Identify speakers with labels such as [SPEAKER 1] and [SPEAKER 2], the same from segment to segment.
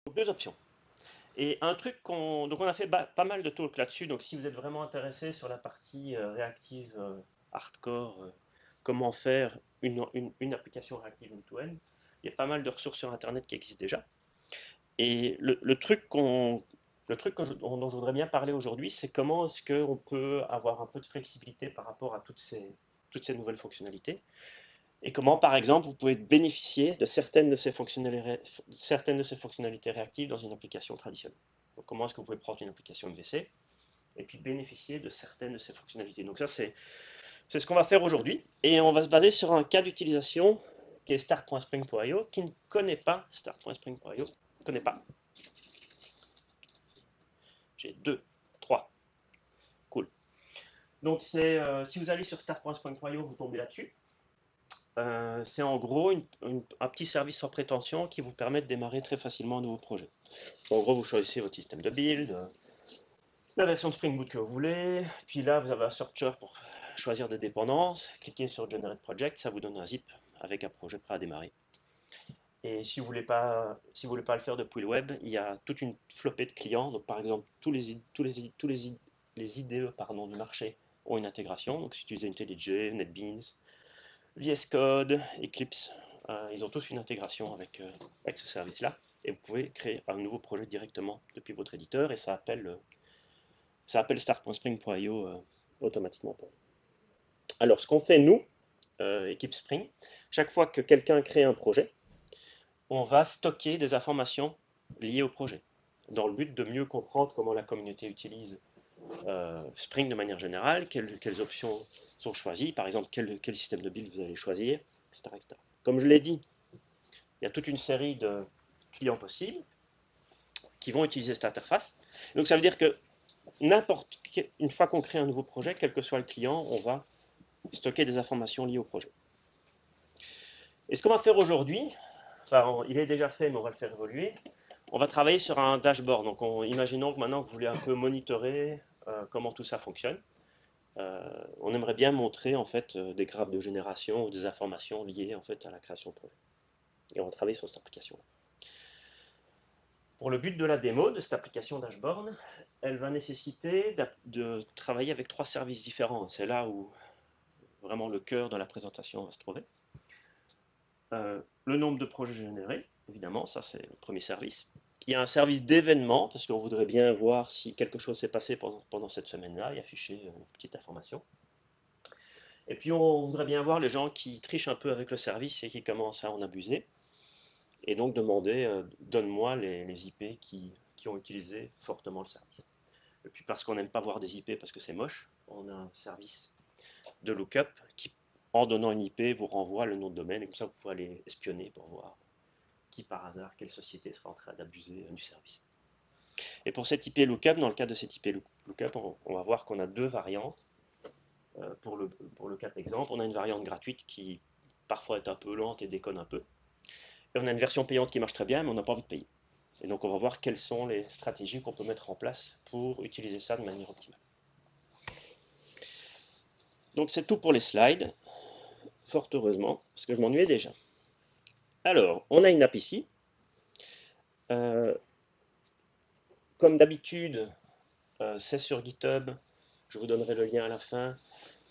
[SPEAKER 1] deux options. Et un truc donc on a fait pas mal de talks là-dessus. Donc si vous êtes vraiment intéressé sur la partie réactive hardcore, comment faire une application réactive end-to-end, il y a pas mal de ressources sur Internet qui existent déjà. Et dont je voudrais bien parler aujourd'hui, c'est comment est-ce qu'on peut avoir un peu de flexibilité par rapport à toutes ces nouvelles fonctionnalités. Et comment, par exemple, vous pouvez bénéficier de certaines de ces fonctionnalités réactives dans une application traditionnelle. Donc, comment est-ce que vous pouvez prendre une application MVC et puis bénéficier de certaines de ces fonctionnalités. Donc ça, c'est ce qu'on va faire aujourd'hui. Et on va se baser sur un cas d'utilisation qui est start.spring.io, qui ne connaît pas start.spring.io. Ne connaît pas. J'ai deux, trois. Cool. Donc si vous allez sur start.spring.io, vous tombez là-dessus. C'est en gros un petit service sans prétention qui vous permet de démarrer très facilement un nouveau projet. En gros, vous choisissez votre système de build, la version de Spring Boot que vous voulez, puis là, vous avez un searcher pour choisir des dépendances, cliquez sur Generate Project, ça vous donne un zip avec un projet prêt à démarrer. Et si vous voulez pas, si vous voulez pas le faire depuis le web, il y a toute une flopée de clients. Donc, par exemple, les IDE pardon, du marché ont une intégration. Donc, si vous utilisez IntelliJ, NetBeans, VS Code, Eclipse, ils ont tous une intégration avec ce service-là. Et vous pouvez créer un nouveau projet directement depuis votre éditeur et ça appelle start.spring.io automatiquement. Alors, ce qu'on fait, nous, équipe Spring, chaque fois que quelqu'un crée un projet, on va stocker des informations liées au projet, dans le but de mieux comprendre comment la communauté utilise Spring de manière générale, quelles options sont choisies, par exemple quel système de build vous allez choisir, etc., etc. Comme je l'ai dit, il y a toute une série de clients possibles qui vont utiliser cette interface. Donc ça veut dire que une fois qu'on crée un nouveau projet, quel que soit le client, on va stocker des informations liées au projet. Et ce qu'on va faire aujourd'hui, enfin il est déjà fait mais on va le faire évoluer, on va travailler sur un dashboard. Donc imaginons que maintenant vous voulez un peu monitorer comment tout ça fonctionne. On aimerait bien montrer en fait des graphes de génération ou des informations liées en fait à la création de projet. Et on va travailler sur cette application. Pour le but de la démo de cette application dashboard, elle va nécessiter de travailler avec trois services différents. C'est là où vraiment le cœur de la présentation va se trouver. Le nombre de projets générés, évidemment, ça c'est le premier service. Il y a un service d'événement, parce qu'on voudrait bien voir si quelque chose s'est passé pendant cette semaine-là, et afficher une petite information. Et puis on voudrait bien voir les gens qui trichent un peu avec le service et qui commencent à en abuser. Et donc demander, donne-moi les IP qui ont utilisé fortement le service. Et puis parce qu'on n'aime pas voir des IP parce que c'est moche, on a un service de lookup qui, en donnant une IP, vous renvoie le nom de domaine et comme ça vous pouvez aller espionner pour voir qui par hasard, quelle société sera en train d'abuser du service. Et pour cette IP lookup, dans le cas de cette IP lookup, on va voir qu'on a deux variantes. Pour le cas d'exemple, on a une variante gratuite qui parfois est un peu lente et déconne un peu. Et on a une version payante qui marche très bien, mais on n'a pas envie de payer. Et donc on va voir quelles sont les stratégies qu'on peut mettre en place pour utiliser ça de manière optimale. Donc c'est tout pour les slides, fort heureusement, parce que je m'ennuyais déjà. Alors, on a une app ici. Comme d'habitude, c'est sur GitHub. Je vous donnerai le lien à la fin.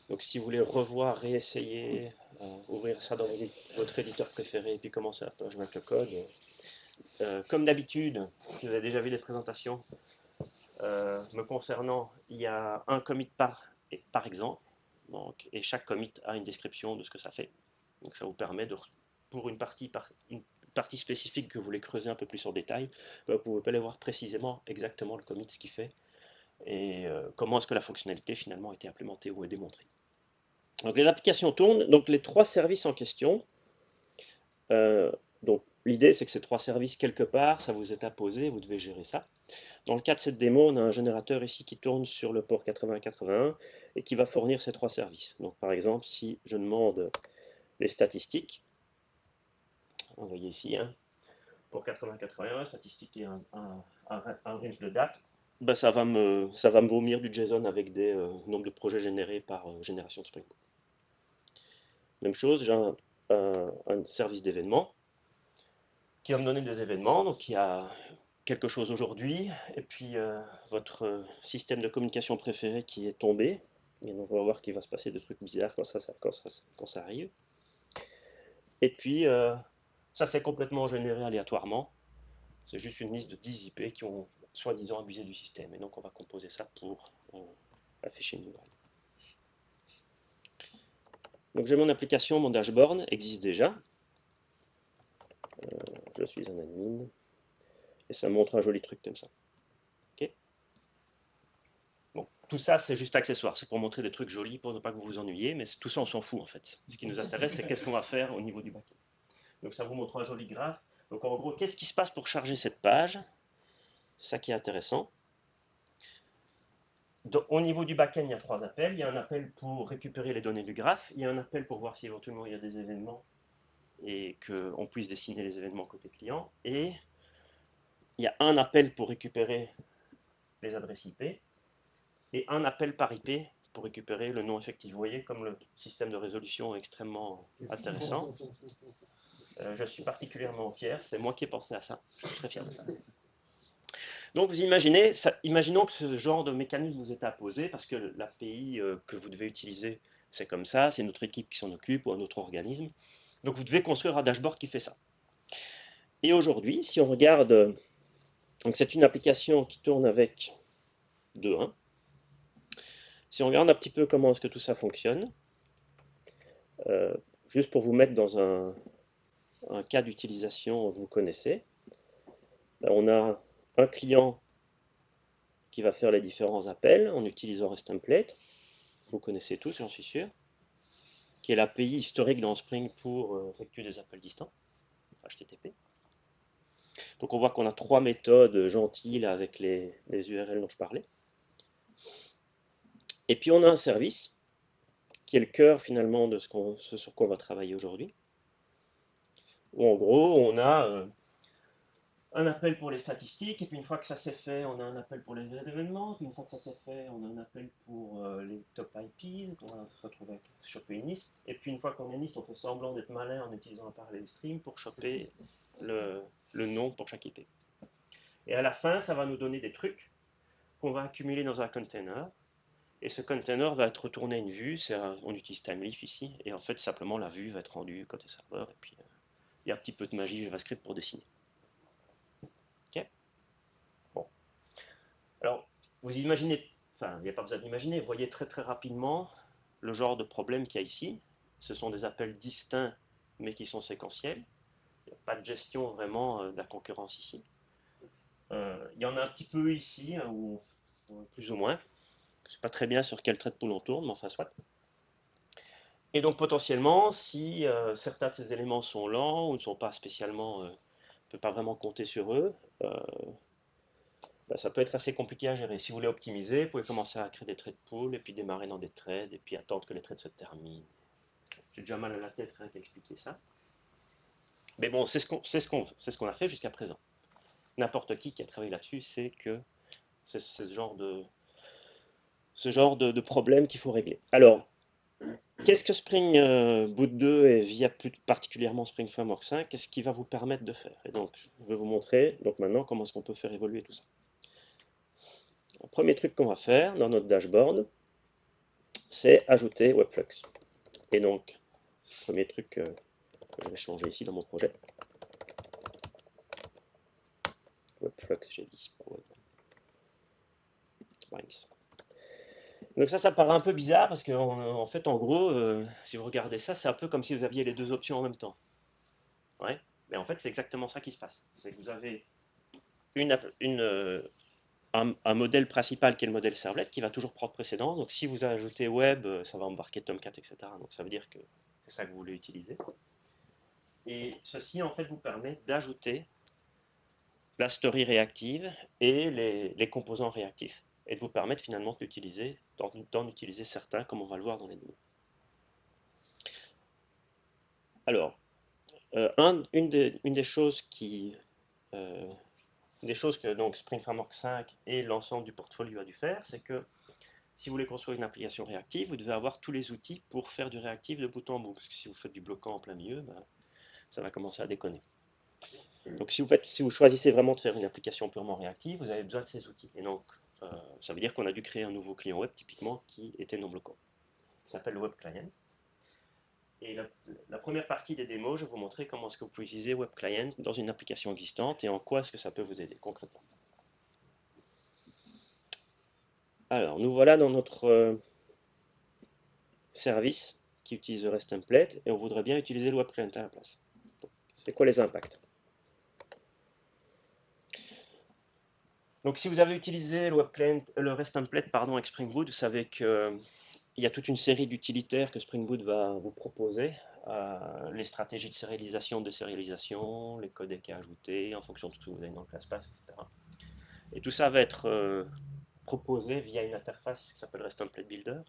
[SPEAKER 1] Donc si vous voulez revoir, réessayer, ouvrir ça dans votre éditeur préféré et puis commencer à jouer avec le code. Comme d'habitude, si vous avez déjà vu des présentations me concernant, il y a un commit par exemple. Donc, et chaque commit a une description de ce que ça fait. Donc ça vous permet pour une partie spécifique que vous voulez creuser un peu plus en détail, vous pouvez aller voir précisément exactement le commit, ce qu'il fait et comment est-ce que la fonctionnalité finalement a été implémentée ou est démontrée. Donc les applications tournent, donc les trois services en question. Donc l'idée c'est que ces trois services quelque part, ça vous est imposé, vous devez gérer ça. Dans le cas de cette démo, on a un générateur ici qui tourne sur le port 8081 et qui va fournir ces trois services. Donc par exemple, si je demande les statistiques, vous voyez ici, hein, pour 8081, statistiques et un range de date, ben ça va me vomir du JSON avec des nombres de projets générés par génération de Spring Boot. Même chose, j'ai un service d'événements qui va me donner des événements. Donc il y a quelque chose aujourd'hui, et puis votre système de communication préféré qui est tombé, et donc on va voir qu'il va se passer des trucs bizarres quand ça arrive. Et puis ça c'est complètement généré aléatoirement, c'est juste une liste de 10 IP qui ont soi-disant abusé du système, et donc on va composer ça pour afficher une nouvelle. Donc j'ai mon application, mon dashboard existe déjà. Je suis un admin. Et ça montre un joli truc comme ça. Ok. Bon, tout ça c'est juste accessoire, c'est pour montrer des trucs jolis, pour ne pas que vous vous ennuyiez, mais tout ça on s'en fout en fait. Ce qui nous intéresse c'est qu'est-ce qu'on va faire au niveau du backend. Donc ça vous montre un joli graphe. Donc en gros, qu'est-ce qui se passe pour charger cette page? C'est ça qui est intéressant. Donc, au niveau du backend, il y a 3 appels. Il y a un appel pour récupérer les données du graphe. Il y a un appel pour voir si éventuellement il y a des événements et qu'on puisse dessiner les événements côté client. Et il y a un appel pour récupérer les adresses IP et un appel par IP pour récupérer le nom effectif. Vous voyez comme le système de résolution est extrêmement intéressant. Je suis particulièrement fier, c'est moi qui ai pensé à ça. Je suis très fier de ça. Donc vous imaginez, imaginons que ce genre de mécanisme vous est imposé parce que l'API que vous devez utiliser, c'est comme ça, c'est notre équipe qui s'en occupe ou un autre organisme. Donc vous devez construire un dashboard qui fait ça. Et aujourd'hui, si on regarde, donc c'est une application qui tourne avec 2.1. Si on regarde un petit peu comment est-ce que tout ça fonctionne, juste pour vous mettre dans un cas d'utilisation que vous connaissez, on a un client qui va faire les différents appels en utilisant REST-Template. Vous connaissez tous, j'en suis sûr, qui est l'API historique dans Spring pour effectuer des appels distants, HTTP. Donc on voit qu'on a 3 méthodes gentilles là, avec les URL dont je parlais. Et puis on a un service qui est le cœur finalement de ce sur quoi on va travailler aujourd'hui. Où en gros on a un appel pour les statistiques, et puis une fois que ça s'est fait, on a un appel pour les événements, puis une fois que ça s'est fait, on a un appel pour les top IPs, on va se retrouver avec choper une liste, et puis une fois qu'on a une liste, on fait semblant d'être malin en utilisant un parallel stream pour choper le nom pour chaque IP. Et à la fin, ça va nous donner des trucs qu'on va accumuler dans un container, et ce container va être retourné à une vue, on utilise Timeleaf ici, et en fait simplement la vue va être rendue côté serveur, et puis il y a un petit peu de magie JavaScript pour dessiner. Ok. Bon. Alors, vous imaginez, enfin, il n'y a pas besoin d'imaginer, vous voyez très très rapidement le genre de problème qu'il y a ici. Ce sont des appels distincts, mais qui sont séquentiels. Il n'y a pas de gestion vraiment de la concurrence ici. Il y en a un petit peu ici, hein, plus ou moins. Je ne sais pas très bien sur quel trait de poule on tourne, mais enfin, soit. Et donc, potentiellement, si certains de ces éléments sont lents ou ne sont pas spécialement, on ne peut pas vraiment compter sur eux, ça peut être assez compliqué à gérer. Si vous voulez optimiser, vous pouvez commencer à créer des traits de pool et puis démarrer dans des trades et puis attendre que les trades se terminent. J'ai déjà mal à la tête rien qu'à expliquer ça. Mais bon, c'est ce qu'on a fait jusqu'à présent. N'importe qui a travaillé là-dessus sait que c'est ce genre de problème qu'il faut régler. Alors, qu'est-ce que Spring Boot 2 et via plus particulièrement Spring Framework 5, qu'est-ce qui va vous permettre de faire? Et donc, je vais vous montrer donc maintenant comment est-ce qu'on peut faire évoluer tout ça. Le premier truc qu'on va faire dans notre dashboard, c'est ajouter Webflux. Et donc, premier truc que je vais changer ici dans mon projet. Webflux, j'ai dit, pas Webflux. Donc ça paraît un peu bizarre parce qu'en fait, en gros, si vous regardez ça, c'est un peu comme si vous aviez les deux options en même temps. Ouais, mais en fait, c'est exactement ça qui se passe. C'est que vous avez un modèle principal qui est le modèle servlet qui va toujours prendre précédence. Donc si vous ajoutez web, ça va embarquer Tomcat, etc. Donc ça veut dire que c'est ça que vous voulez utiliser. Et ceci, en fait, vous permet d'ajouter la story réactive et les composants réactifs, et de vous permettre finalement d'en utiliser certains, comme on va le voir dans les démos. Alors, une des choses que donc Spring Framework 5 et l'ensemble du portfolio a dû faire, c'est que si vous voulez construire une application réactive, vous devez avoir tous les outils pour faire du réactif de bout en bout, parce que si vous faites du bloquant en plein milieu, ça va commencer à déconner. Donc si vous choisissez vraiment de faire une application purement réactive, vous avez besoin de ces outils. Et donc, ça veut dire qu'on a dû créer un nouveau client web, typiquement, qui était non bloquant. Il s'appelle le Web Client. Et la première partie des démos, je vais vous montrer comment est-ce que vous pouvez utiliser Web Client dans une application existante et en quoi est-ce que ça peut vous aider concrètement. Alors, nous voilà dans notre service qui utilise le REST template et on voudrait bien utiliser le Web Client à la place. C'est quoi les impacts? Donc, si vous avez utilisé le Web Client, le REST template pardon, avec Spring Boot, vous savez que il y a toute une série d'utilitaires que Spring Boot va vous proposer, les stratégies de sérialisation, désérialisation, les codecs à ajouter en fonction de ce que vous avez dans le ClassPass, etc. Et tout ça va être proposé via une interface qui s'appelle REST Template Builder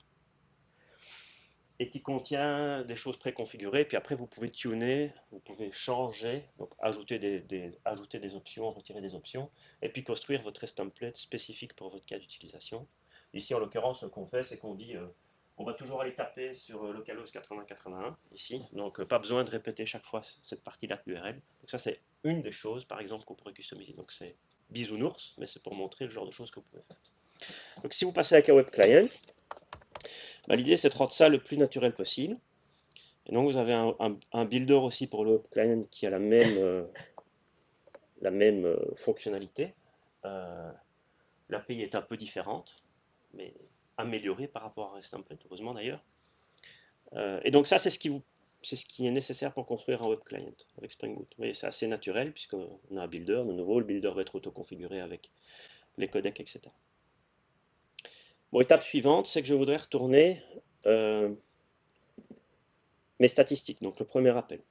[SPEAKER 1] et qui contient des choses préconfigurées. Puis après, vous pouvez tuner, vous pouvez changer, donc ajouter des options, retirer des options, et puis construire votre REST template spécifique pour votre cas d'utilisation. Ici, en l'occurrence, ce qu'on fait, c'est qu'on dit on va toujours aller taper sur localhost 8081 ici, donc pas besoin de répéter chaque fois cette partie-là de l'URL. Donc ça, c'est une des choses, par exemple, qu'on pourrait customiser. Donc c'est bisounours, mais c'est pour montrer le genre de choses que vous pouvez faire. Donc si vous passez avec un web client, bah, l'idée c'est de rendre ça le plus naturel possible. Et donc vous avez un builder aussi pour le web client qui a la même fonctionnalité. L'API est un peu différente, mais améliorée par rapport à REST template, heureusement d'ailleurs. Et donc ça c'est ce qui est nécessaire pour construire un web client avec Spring Boot. Vous voyez, c'est assez naturel puisqu'on a un builder, de nouveau le builder va être auto-configuré avec les codecs, etc. Bon, étape suivante, c'est que je voudrais retourner mes statistiques, donc le premier appel.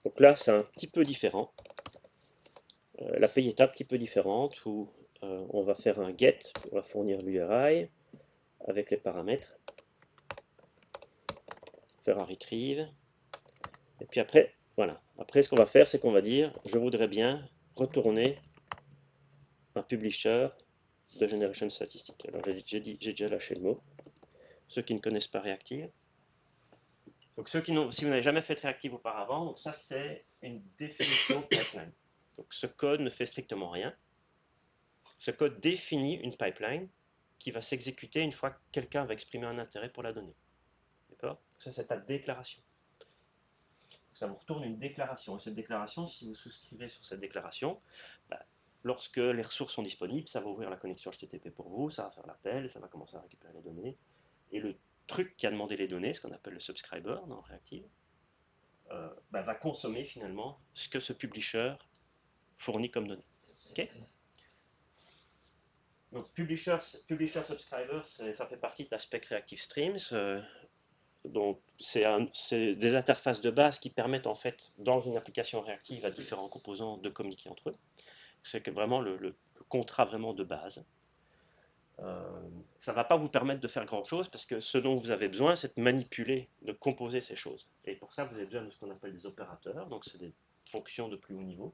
[SPEAKER 1] Donc là, c'est un petit peu différent. L'API est un petit peu différente où on va faire un get, on va fournir l'URI avec les paramètres, faire un retrieve, et puis après, voilà. Après, ce qu'on va faire, c'est qu'on va dire, je voudrais bien retourner un publisher de Generation Statistic. Alors j'ai déjà lâché le mot. Ceux qui ne connaissent pas Reactive. Donc si vous n'avez jamais fait de Reactive auparavant, donc ça c'est une définition de pipeline. Donc ce code ne fait strictement rien. Ce code définit une pipeline qui va s'exécuter une fois que quelqu'un va exprimer un intérêt pour la donnée. D'accord? Ça c'est ta déclaration. Ça vous retourne une déclaration. Et cette déclaration, si vous souscrivez sur cette déclaration, bah, lorsque les ressources sont disponibles, ça va ouvrir la connexion HTTP pour vous, ça va faire l'appel, ça va commencer à récupérer les données. Et le truc qui a demandé les données, ce qu'on appelle le subscriber dans Reactive, va consommer finalement ce que ce publisher fournit comme données. Okay. Donc publisher subscriber, ça fait partie de l'aspect Reactive Streams. Donc c'est des interfaces de base qui permettent en fait dans une application réactive à différents composants de communiquer entre eux. C'est que vraiment le contrat vraiment de base. Ça ne va pas vous permettre de faire grand chose parce que ce dont vous avez besoin, c'est de manipuler, de composer ces choses. Et pour ça, vous avez besoin de ce qu'on appelle des opérateurs, donc c'est des fonctions de plus haut niveau,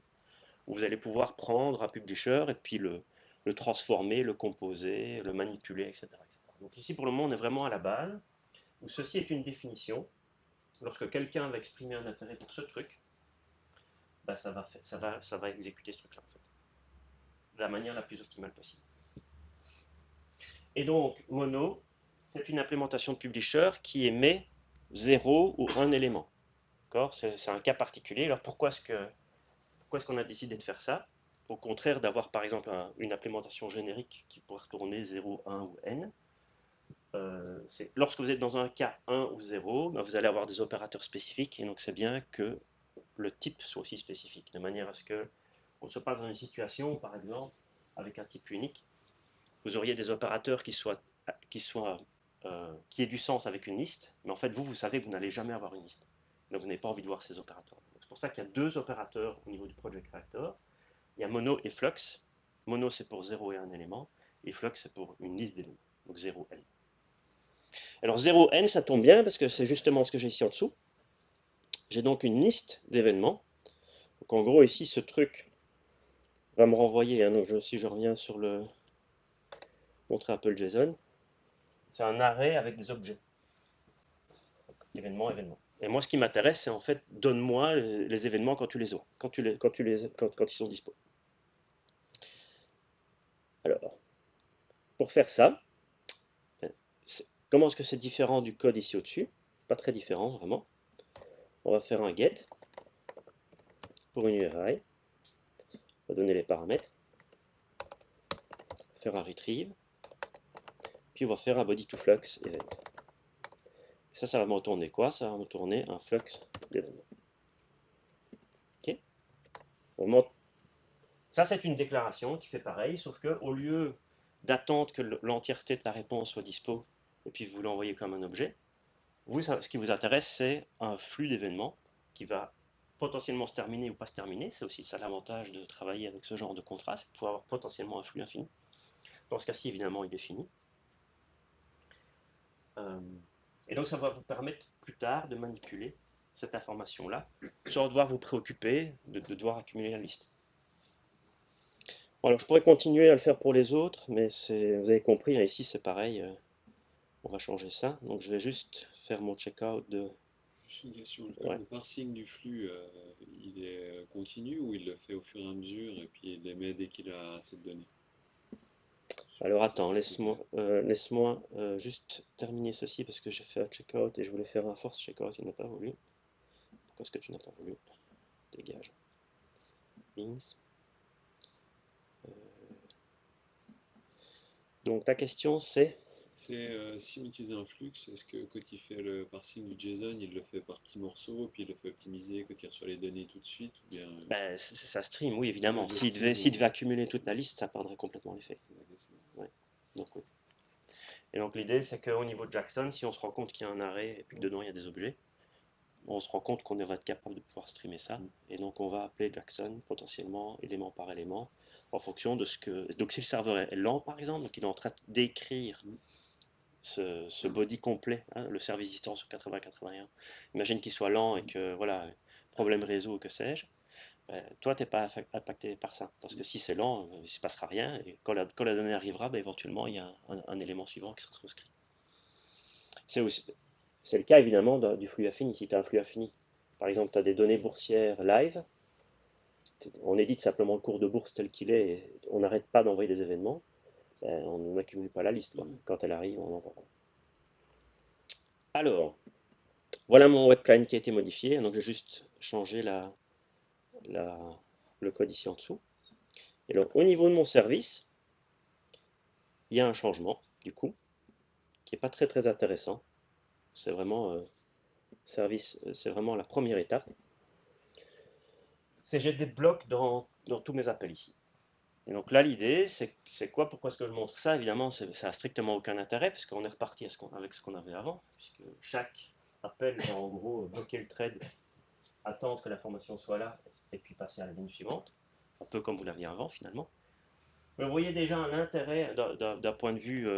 [SPEAKER 1] où vous allez pouvoir prendre un publisher et puis le transformer, le composer, le manipuler, etc., etc. Donc ici, pour le moment, on est vraiment à la base, où ceci est une définition. Lorsque quelqu'un va exprimer un intérêt pour ce truc, bah ça va exécuter ce truc-là, en fait, de la manière la plus optimale possible. Et donc, Mono, c'est une implémentation de publisher qui émet 0 ou un élément. C'est un cas particulier. Alors pourquoi est-ce qu'on a décidé de faire ça? Au contraire d'avoir par exemple une implémentation générique qui pourrait retourner 0, 1 ou n. Lorsque vous êtes dans un cas 1 ou 0, ben vous allez avoir des opérateurs spécifiques et donc c'est bien que le type soit aussi spécifique, de manière à ce qu'on ne soit pas dans une situation où, par exemple, avec un type unique, vous auriez des opérateurs qui aient du sens avec une liste, mais en fait, vous savez que vous n'allez jamais avoir une liste. Donc, vous n'avez pas envie de voir ces opérateurs. C'est pour ça qu'il y a deux opérateurs au niveau du Project Reactor. Il y a Mono et Flux. Mono, c'est pour 0 et 1 élément, et Flux, c'est pour une liste d'éléments, donc 0n. Alors, 0n, ça tombe bien, parce que c'est justement ce que j'ai ici en dessous. J'ai donc une liste d'événements. Donc, en gros, ici, ce truc va me renvoyer, hein, donc si je reviens sur le montrer un peu le JSON, c'est un array avec des objets. Donc, événement, événement. Et moi, ce qui m'intéresse, c'est en fait, donne-moi les événements quand tu les as, quand ils sont dispo. Alors, pour faire ça, comment est-ce que c'est différent du code ici au-dessus? Pas très différent, vraiment. On va faire un get pour une URI. On va donner les paramètres. Faire un retrieve. Puis on va faire un body to flux event. Ça va me retourner quoi? Ça va me retourner un flux d'événements. Ok? Ça, c'est une déclaration qui fait pareil, sauf que au lieu d'attendre que l'entièreté de la réponse soit dispo et puis vous l'envoyez comme un objet, vous, ce qui vous intéresse, c'est un flux d'événements qui va potentiellement se terminer ou pas se terminer. C'est aussi ça l'avantage de travailler avec ce genre de contrat, c'est de pouvoir avoir potentiellement un flux infini. Dans ce cas-ci, évidemment, il est fini. Et donc, ça va vous permettre plus tard de manipuler cette information-là, sans devoir vous préoccuper de devoir accumuler la liste. Bon, alors, je pourrais continuer à le faire pour les autres, mais vous avez compris, hein, ici c'est pareil. On va changer ça. Donc, je vais juste faire mon checkout de.
[SPEAKER 2] Juste une question,
[SPEAKER 1] Ouais.
[SPEAKER 2] le parsing du flux, il est continu ou il le fait au fur et à mesure et puis il les met dès qu'il a assez de données?
[SPEAKER 1] Alors
[SPEAKER 2] Si
[SPEAKER 1] attends,
[SPEAKER 2] c'est plus clair.
[SPEAKER 1] laisse-moi juste terminer ceci parce que j'ai fait un checkout et je voulais faire un force checkout, il n'a pas voulu. Pourquoi est-ce que tu n'as pas voulu? Dégage. Beans. Donc ta question c'est.
[SPEAKER 2] C'est si on utilise un flux, est-ce que quand il fait le parsing du JSON, il le fait par petits morceaux, puis il le fait optimiser quand il reçoit les données tout de suite, ou bien
[SPEAKER 1] Ben, ça stream, oui
[SPEAKER 2] ouais,
[SPEAKER 1] évidemment.
[SPEAKER 2] le
[SPEAKER 1] S'il devait
[SPEAKER 2] stream,
[SPEAKER 1] accumuler toute la liste, ça perdrait complètement l'effet.
[SPEAKER 2] c'est la question.
[SPEAKER 1] Ouais. Donc oui. Et donc l'idée c'est qu'au niveau de Jackson, si on se rend compte qu'il y a un arrêt et puis que dedans il y a des objets, on se rend compte qu'on va être capable de pouvoir streamer ça.
[SPEAKER 2] Mm.
[SPEAKER 1] Et donc on va appeler Jackson potentiellement élément par élément en fonction de ce que. Donc si le serveur est lent par exemple, donc il est en train d'écrire
[SPEAKER 2] Mm.
[SPEAKER 1] ce body complet, hein, le service distance sur 80-81. Imagine qu'il soit lent et que voilà, problème réseau ou que sais-je. Toi, tu n'es pas impacté par ça. Parce que si c'est lent, il ne se passera rien. Et quand la donnée arrivera, éventuellement, il y a un élément suivant qui sera transcrit. C'est le cas évidemment du flux infini. Si tu as un flux infini, par exemple, tu as des données boursières live, on édite simplement le cours de bourse tel qu'il est, et on n'arrête pas d'envoyer des événements, on n'accumule pas la liste. Quoi.
[SPEAKER 2] Mm.
[SPEAKER 1] Quand elle arrive, on envoie. Alors, voilà mon web client qui a été modifié. Donc, j'ai juste changé la, le code ici en dessous. Et donc, au niveau de mon service, il y a un changement, du coup, qui n'est pas très très intéressant. C'est vraiment c'est vraiment la première étape. C'est j'ai des blocs dans tous mes appels ici. Et donc là, l'idée, c'est quoi? Pourquoi est-ce que je montre ça? Évidemment, ça n'a strictement aucun intérêt, puisqu'on est reparti avec ce qu'on avait avant, puisque chaque appel va en gros bloquer le thread, attendre que l'information soit là, et puis passer à la ligne suivante, un peu comme vous l'aviez avant finalement. Mais vous voyez déjà un intérêt d'un point de vue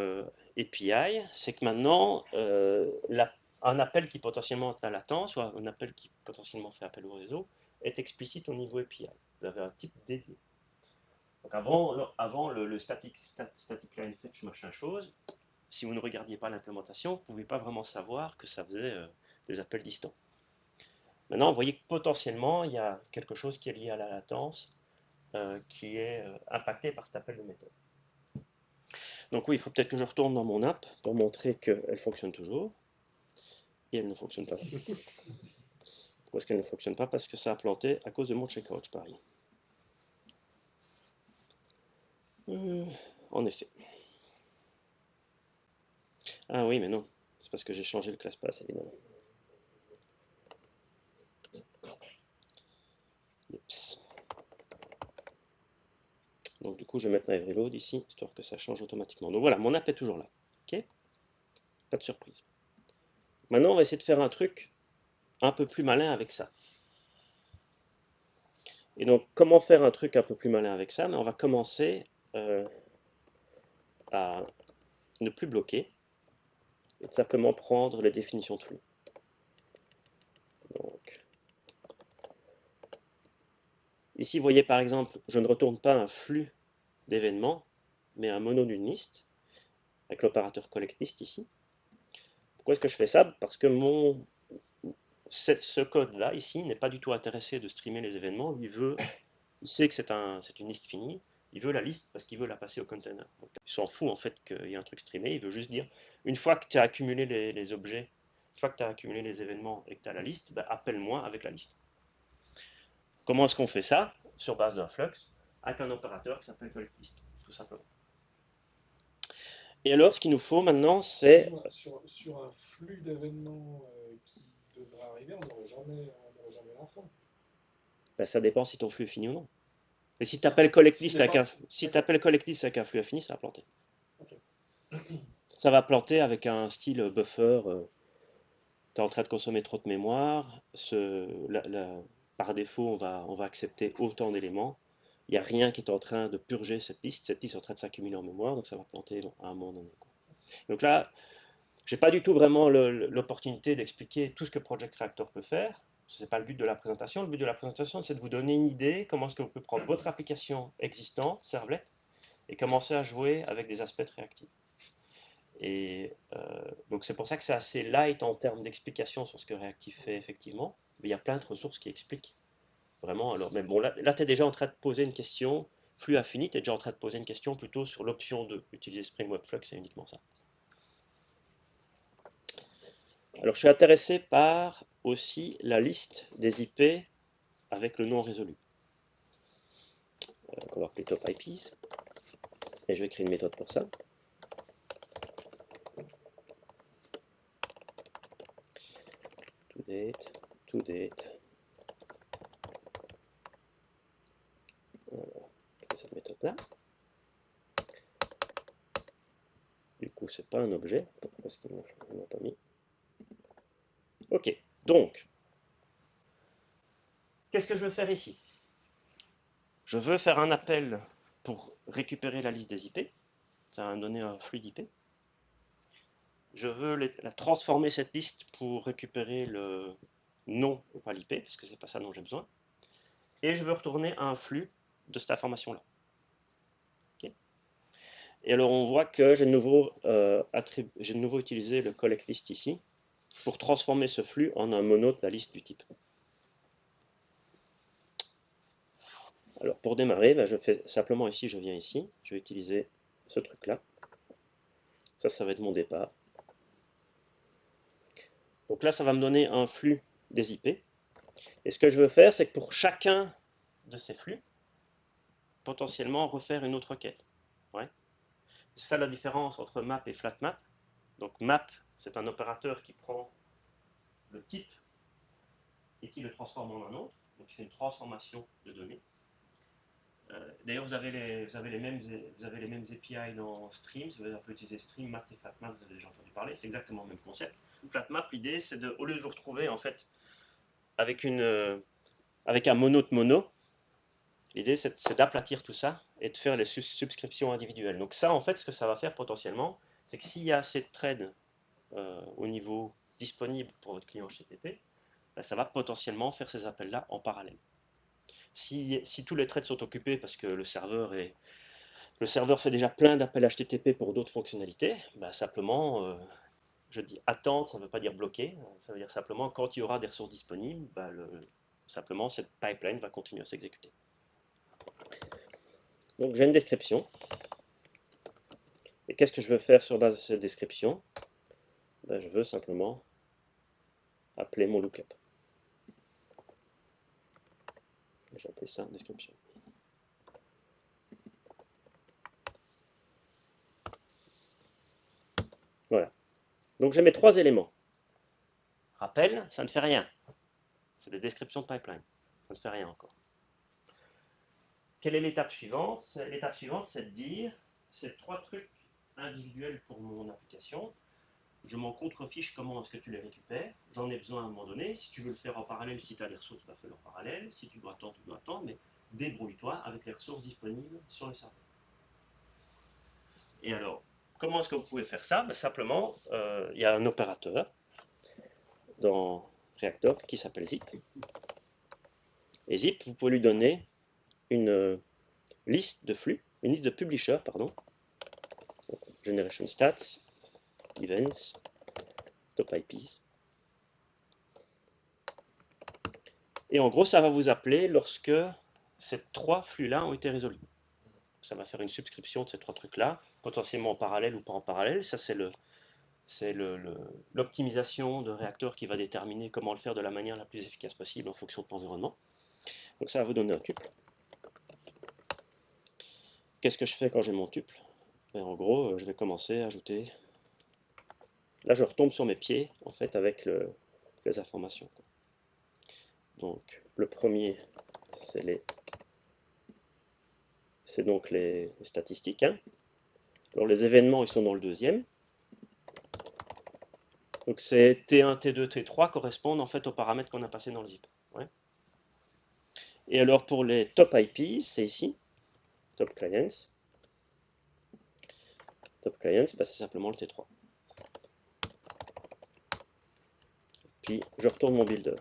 [SPEAKER 1] API, c'est que maintenant, un appel qui potentiellement est à latence, ou un appel qui potentiellement fait appel au réseau, est explicite au niveau API. Vous avez un type dédié. Donc avant le static line fetch machin chose, si vous ne regardiez pas l'implémentation, vous ne pouviez pas vraiment savoir que ça faisait des appels distants. Maintenant, vous voyez que potentiellement, il y a quelque chose qui est lié à la latence qui est impacté par cet appel de méthode. Donc oui, il faut peut-être que je retourne dans mon app pour montrer qu'elle fonctionne toujours. Et elle ne fonctionne pas. Pourquoi est-ce qu'elle ne fonctionne pas? Parce que ça a planté à cause de mon checkout, je parie. En effet. Ah oui, mais non. C'est parce que j'ai changé le ClassPass, évidemment. Oups. Donc du coup, je vais mettre ma reload ici, histoire que ça change automatiquement. Donc voilà, mon app est toujours là. Ok? Pas de surprise. Maintenant, on va essayer de faire un truc un peu plus malin avec ça. Et donc, comment faire un truc un peu plus malin avec ça? Mais on va commencer à ne plus bloquer et de simplement prendre les définitions de flux. Donc, ici, vous voyez par exemple, je ne retourne pas un flux d'événements, mais un mono d'une liste, avec l'opérateur collectList ici. Pourquoi est-ce que je fais ça? Parce que ce code-là, ici, n'est pas du tout intéressé de streamer les événements. Il sait que c'est une liste finie. Il veut la liste parce qu'il veut la passer au container. Donc, il s'en fout en fait qu'il y ait un truc streamé. Il veut juste dire, une fois que tu as accumulé les objets, une fois que tu as accumulé les événements et que tu as la liste, bah, appelle-moi avec la liste. Comment est-ce qu'on fait ça? Sur base d'un flux, avec un opérateur qui s'appelle collectList, tout simplement. Et alors, ce qu'il nous faut maintenant, c'est...
[SPEAKER 3] Sur un flux d'événements qui devrait arriver, on n'aurait jamais la fin.
[SPEAKER 1] Ben, ça dépend si ton flux est fini ou non. Et si tu
[SPEAKER 3] Si-
[SPEAKER 1] appelles collectlist
[SPEAKER 3] s'il est
[SPEAKER 1] avec,
[SPEAKER 3] pas-
[SPEAKER 1] si t'appelles collectlist avec un flux infini, ça va planter.
[SPEAKER 3] Ok.
[SPEAKER 1] Ça va planter avec un style buffer. Tu es en train de consommer trop de mémoire. Par défaut, on va accepter autant d'éléments. Il n'y a rien qui est en train de purger cette liste. Cette liste est en train de s'accumuler en mémoire, donc ça va planter à un moment donné, quoi. Donc là, j'ai pas du tout vraiment l'opportunité d'expliquer tout ce que Project Reactor peut faire. Ce n'est pas le but de la présentation. Le but de la présentation, c'est de vous donner une idée comment est-ce que vous pouvez prendre votre application existante, servlet, et commencer à jouer avec des aspects réactifs. Et donc c'est pour ça que c'est assez light en termes d'explication sur ce que Reactive fait effectivement. Mais il y a plein de ressources qui expliquent vraiment. Alors, mais bon, là tu es déjà en train de poser une question, flux infini, tu es déjà en train de poser une question plutôt sur l'option de utiliser Spring Web Flux, c'est uniquement ça. Alors je suis intéressé par aussi la liste des IP avec le nom résolu. On va appeler top IPs. Et je vais créer une méthode pour ça. To date. Voilà, cette méthode-là. Du coup, c'est pas un objet. Pourquoi est-ce qu'il ne m'a pas mis? Ok, donc, qu'est-ce que je veux faire ici? Je veux faire un appel pour récupérer la liste des IP. Ça va me donner un flux d'IP. Je veux la transformer cette liste pour récupérer le nom, pas l'IP, parce que c'est pas ça dont j'ai besoin. Et je veux retourner à un flux de cette information-là. Okay. Et alors on voit que j'ai de nouveau utilisé le collectList ici pour transformer ce flux en un mono de la liste du type. Alors pour démarrer, ben, je fais simplement ici, je viens ici, je vais utiliser ce truc-là. Ça va être mon départ. Donc là, ça va me donner un flux des IP. Et ce que je veux faire, c'est que pour chacun de ces flux, potentiellement refaire une autre requête. Ouais. C'est ça la différence entre map et flatmap. Donc map, c'est un opérateur qui prend le type et qui le transforme en un autre. Donc il fait une transformation de données. D'ailleurs, vous avez les mêmes API dans Stream. Vous avez utiliser Stream, Map et Flatmap, vous avez déjà entendu parler. C'est exactement le même concept. Flatmap, l'idée, c'est de, au lieu de vous retrouver en fait avec un mono de mono, l'idée c'est d'aplatir tout ça et de faire les subscriptions individuelles. Donc ça, en fait, ce que ça va faire potentiellement, c'est que s'il y a assez de threads au niveau disponible pour votre client HTTP, ben, ça va potentiellement faire ces appels-là en parallèle. Si tous les threads sont occupés parce que le serveur fait déjà plein d'appels HTTP pour d'autres fonctionnalités, bah simplement, je dis attendre, ça ne veut pas dire bloquer, ça veut dire simplement quand il y aura des ressources disponibles, bah simplement cette pipeline va continuer à s'exécuter. Donc j'ai une description. Et qu'est-ce que je veux faire sur base de cette description? Ben, je veux simplement appeler mon lookup. J'ai appelé ça description. Voilà. Donc j'ai mes trois éléments. Rappel, ça ne fait rien. C'est des descriptions de pipeline. Ça ne fait rien encore. Quelle est l'étape suivante? L'étape suivante, c'est de dire ces trois trucs individuels pour mon application. Je m'en contrefiche comment est-ce que tu les récupères. J'en ai besoin à un moment donné. Si tu veux le faire en parallèle, si tu as les ressources, tu vas faire en parallèle. Si tu dois attendre, tu dois attendre. Mais débrouille-toi avec les ressources disponibles sur le serveur. Et alors, comment est-ce que vous pouvez faire ça? Ben, simplement, il y a un opérateur dans Reactor qui s'appelle zip. Et zip, vous pouvez lui donner une liste de flux, une liste de publishers, pardon. Donc, generation stats, events, top IPs. Et en gros, ça va vous appeler lorsque ces 3 flux-là ont été résolus. Ça va faire une subscription de ces 3 trucs-là, potentiellement en parallèle ou pas en parallèle. Ça, c'est l'optimisation de réacteur qui va déterminer comment le faire de la manière la plus efficace possible en fonction de l'environnement. Donc ça va vous donner un tuple. Qu'est-ce que je fais quand j'ai mon tuple? En gros, je vais commencer à ajouter. Là, je retombe sur mes pieds, en fait, avec les informations. Donc, le premier, c'est donc les statistiques. Hein. Alors, les événements, ils sont dans le deuxième. Donc, c'est T1, T2, T3 correspondent en fait aux paramètres qu'on a passés dans le zip. Ouais. Et alors, pour les top IPs, c'est ici, top clients. Top clients, bah, c'est simplement le T3. Puis, je retourne mon builder.